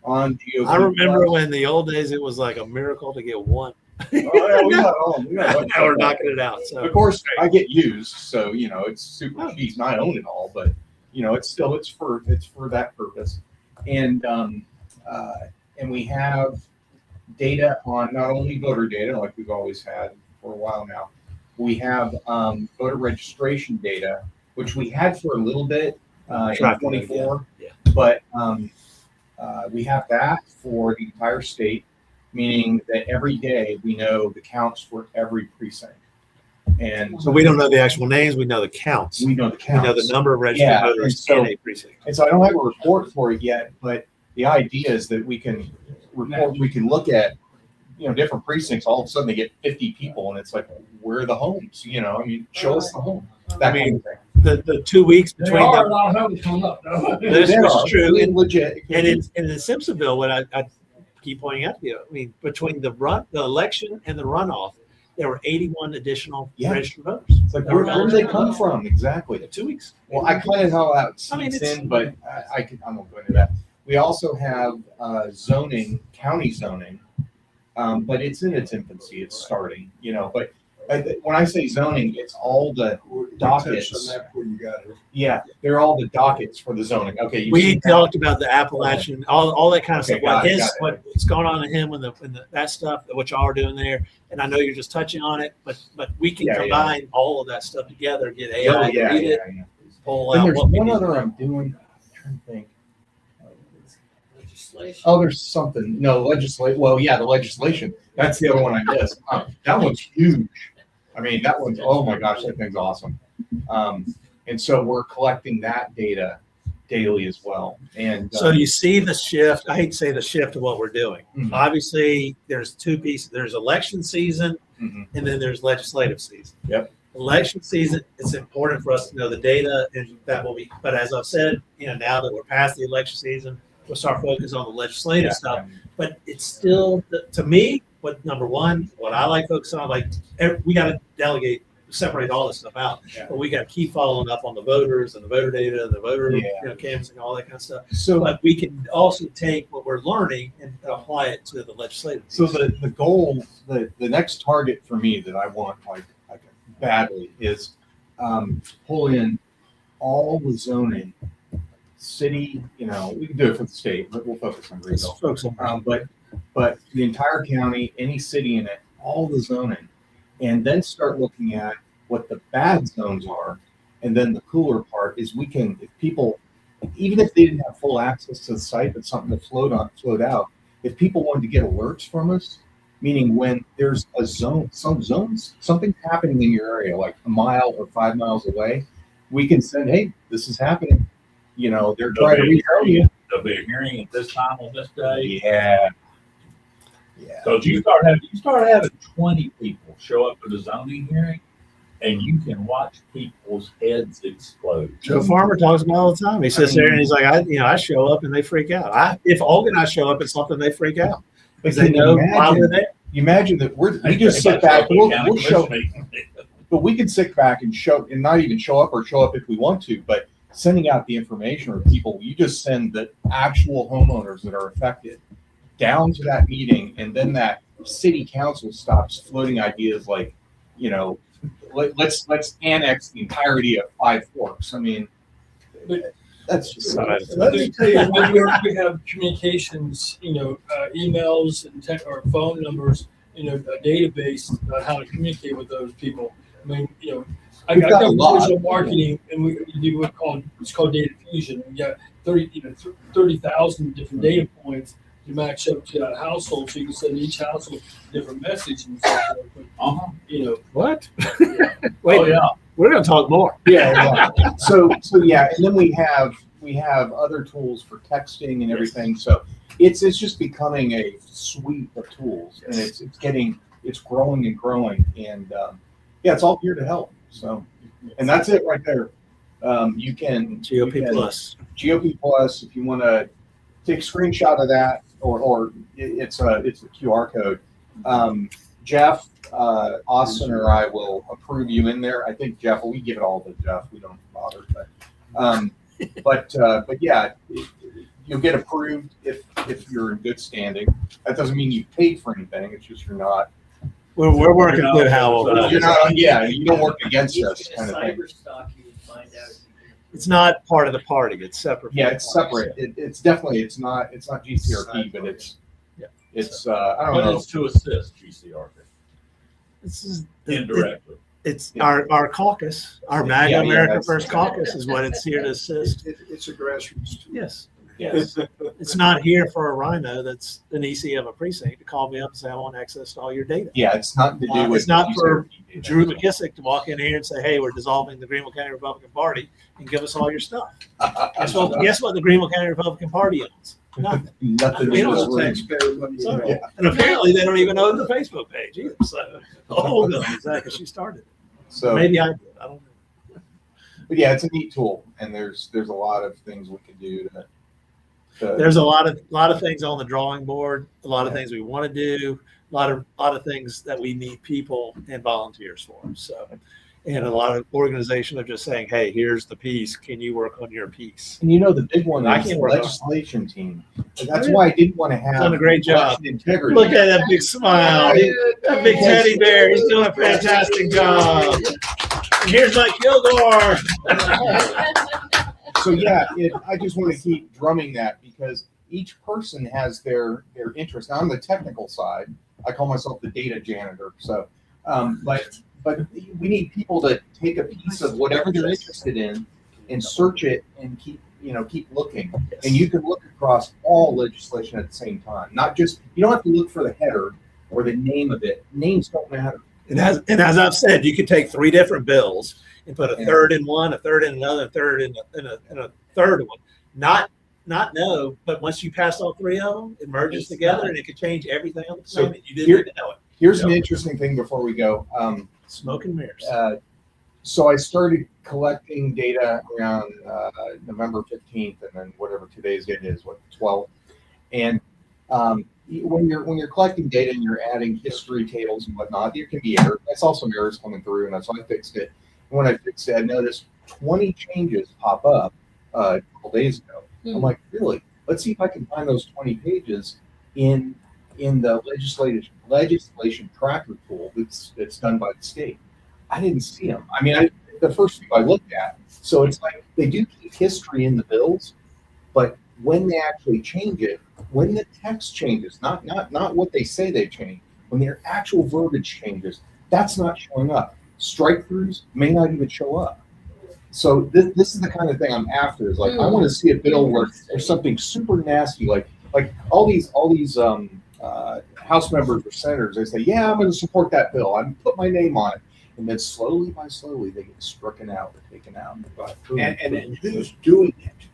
on GOP. I remember when the old days it was like a miracle to get one. Oh, yeah, we got all. Now we're knocking it out. So of course I get used, so it's super cheap, and I own it all, but it's for that purpose, and we have data on not only voter data like we've always had for a while now. We have voter registration data, which we had for a little bit in 24, but We have that for the entire state, meaning that every day we know the counts for every precinct. And So we don't know the actual names. We know the counts. we know the We counts. know the number of registered Yeah, voters and so- in a precinct. And so I don't have a report for it yet, but the idea is that we can report, we can look at, different precincts. All of a sudden they get 50 people, and it's like, where are the homes? I mean, show us the home. That kind of thing. The 2 weeks There between are a the, lot of homes coming up, though. this There is are, true. and legit. And in Simpsonville, what I keep pointing out to you, I mean, between the election and the runoff, there were 81 additional Yeah. registered voters. It's like, where do they come from? Exactly. 2 weeks. Well, I kind of know how it I mean, seeps it's- in, but I won't go into that. We also have zoning, county zoning, but it's in its infancy. It's starting, but when I say zoning, it's all the dockets. On that before you got it. Yeah, they're all the dockets for the zoning. Okay. you've We seen that? talked about the Appalachian, all that kind of Okay, stuff. got it, got it. What's going on to him when that stuff, what y'all are doing there. And I know you're just touching on it, but we can Yeah, yeah. combine all of that stuff together, get Oh, AI, yeah, read yeah, it, yeah. pull And out there's what we one need. other I'm doing. I'm trying to think. Legislation. Oh, there's something. No, legislation. Well, yeah, the legislation. That's the other one I missed. That one's huge. I mean, that one's, oh my gosh, that thing's awesome. And so we're collecting that data daily as well. And So you see the shift. I hate to say the shift of what we're doing. Mhm. Obviously, there's two pieces. There's election season, Mhm. and then there's legislative season. Yep. Election season, it's important for us to know the data, and that will be. But as I've said, now that we're past the election season, we'll start focusing on the legislative Yeah. stuff. But it's still, to me, what number one, what I like focusing on, we got to delegate, separate all this stuff out. Yeah. But we got to keep following up on the voters and the voter data and the voter Yeah. canvassing, all that kind of stuff. So, But we can also take what we're learning and apply it to the legislative. so piece. the goal, the next target for me that I want like badly is pull in all the zoning, city. We can do it for the state, but we'll focus on Let's Greenville. focus on But the entire county, any city in it, all the zoning, and then start looking at what the bad zones are. And then the cooler part is if people, even if they didn't have full access to the site, but something to float out, if people wanted to get alerts from us, meaning when there's a zone, something's happening in your area, like a mile or 5 miles away, we can send, hey, this is happening. They're trying to reach out to you. There'll be a hearing at this time on this day. Yeah. Yeah. So you start having 20 people show up for the zoning hearing, and you can watch people's heads explode. Joe Farmer talks about it all the time. He sits there and he's like, I show up and they freak out. If Olga and I show up at something, they freak out because they Can you know why we're imagine- there. You imagine that we just sit back, we'll show, but we can sit back and not even show up or show up if we want to, but sending out the information or people, you just send the actual homeowners that are affected down to that meeting, and then that city council stops floating ideas like, let's annex the entirety of Five Forks. I mean, that's just Let me tell you, when we have communications, emails and or phone numbers, a database about how to communicate with those people. I mean, I We've got a got lot. digital marketing, and we do it's called data fusion. We got 30,000 different data points to match up to that household, so you can send each household a different message and so forth. But, What? Yeah. Wait, Oh yeah. we're going to talk more. yeah. So yeah, and then we have other tools for texting and everything. So it's just becoming a suite of tools, and it's growing and growing, and it's all here to help. So, and that's it right there. You can GOP Plus. GOP Plus if you want to take a screenshot of that, or it's a QR code. Jeff, Austin, or I will approve you in there. I think Jeff, we give it all to Jeff. We don't bother, but yeah, you'll get approved if you're in good standing. That doesn't mean you paid for anything. It's just you're not. We're working through how we'll You're not. Yeah, you don't work against us, kind of thing. Cyberstock, you would find out. It's not part of the party. It's separate. Yeah, it's separate. It's definitely it's not GCRP, but it's I don't But know. it's to assist GCRP This is indirectly. It's our caucus, our MAGA Yeah, America that's- First caucus is what it's here to assist. It's a grassroots tool. Yes. Yes. It's not here for a rhino that's an EC of a precinct to call me up and say, I want access to all your data. Yeah, it's not to do with. It's not for Drew McKissick to walk in here and say, hey, we're dissolving the Greenville County Republican Party and give us all your stuff. Guess what the Greenville County Republican Party owns? Nothing. Nothing. We don't to know do. Taxpayer money. Sorry. And apparently they don't even own the Facebook page either. So, hold on, because she started it. So Maybe I did. I don't know. but yeah, it's a neat tool, and there's a lot of things we can do to There's a lot of things on the drawing board, a lot of things we want to do, a lot of things that we need people and volunteers for. So, and a lot of organizations are just saying, hey, here's the piece. Can you work on your piece? And the big one I is can't the work on it. legislation team. And that's why I didn't want to have Done a great job. election integrity. Look at that big smile. That big teddy bear. He's doing a fantastic job. And here's Mike Kilgore. So yeah, I just want to keep drumming that because each person has their interest. Now, on the technical side, I call myself the data janitor. So, but we need people to take a piece of whatever they're interested in and search it and keep looking. And you can look across all legislation at the same time. Not just, you don't have to look for the header or the name of it. Names don't matter. And as I've said, you could take 3 different bills and put a third in one, a third in another, a third in a third one. Not know, but once you pass all 3 of them, it merges together and it could change everything on the planet. You didn't even know it. Here's an interesting thing before we go. Smoke and mirrors. So I started collecting data around November 15th, and then whatever today's date is, 12th. And when you're collecting data and you're adding history tables and whatnot, there can be errors. I saw some errors coming through, and so I fixed it. And when I fixed it, I noticed 20 changes pop up a couple days ago. I'm like, really? Let's see if I can find those 20 pages in the legislation tracker tool that's done by the state. I didn't see them. I mean, the first few I looked at. So it's like they do keep history in the bills, but when they actually change it, when the text changes, not what they say they change, when their actual verbiage changes, that's not showing up. Strike-throughs may not even show up. So this is the kind of thing I'm after. Is like I want to see a bill where there's something super nasty, like all these House members or senators. They say, yeah, I'm going to support that bill. I'm put my name on it, and then slowly by slowly they get stricken out or taken out. And who's doing it?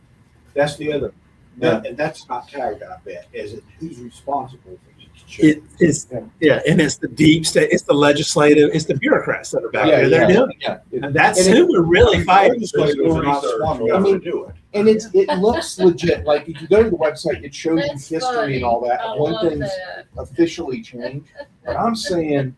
That's the other. And that's not tagged, I bet. Is it who's responsible for each change? And it's the deep state, it's the legislative, it's the bureaucrats that are back there. They're doing it. And that's who we're really fighting. I mean, and it looks legit. Like if you go to the website, it shows you history and all that. When things officially change, but I'm saying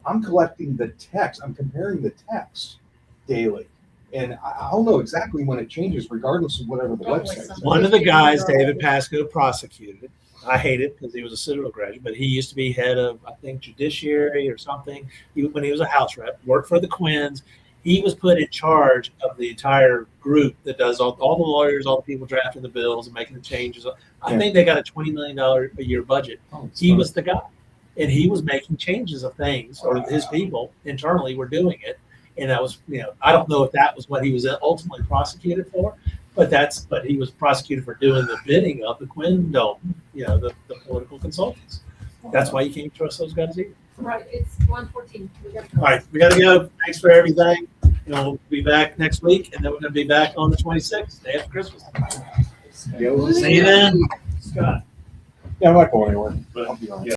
I'm collecting the text. I'm comparing the text daily. And I'll know exactly when it changes, regardless of whatever the website says. One of the guys, David Pasco, prosecuted. I hate it because he was a Citadel graduate, but he used to be head of, I think, judiciary or something. When he was a House rep, worked for the Quins. He was put in charge of the entire group that does all the lawyers, all the people drafting the bills and making the changes. I think they got a $20 million a year budget. He was the guy. And he was making changes of things, or his people internally were doing it. And that was, I don't know if that was what he was ultimately prosecuted for, but he was prosecuted for doing the bidding of the Quinn Dome, the political consultants. That's why you can't trust those guys either. Right, it's 1:14. We gotta go. All right, we got to go. Thanks for everything. We'll be back next week, and then we're going to be back on the 26th, day after Christmas. See you then. Scott. Yeah, I'm not going anywhere. But, I'll be on.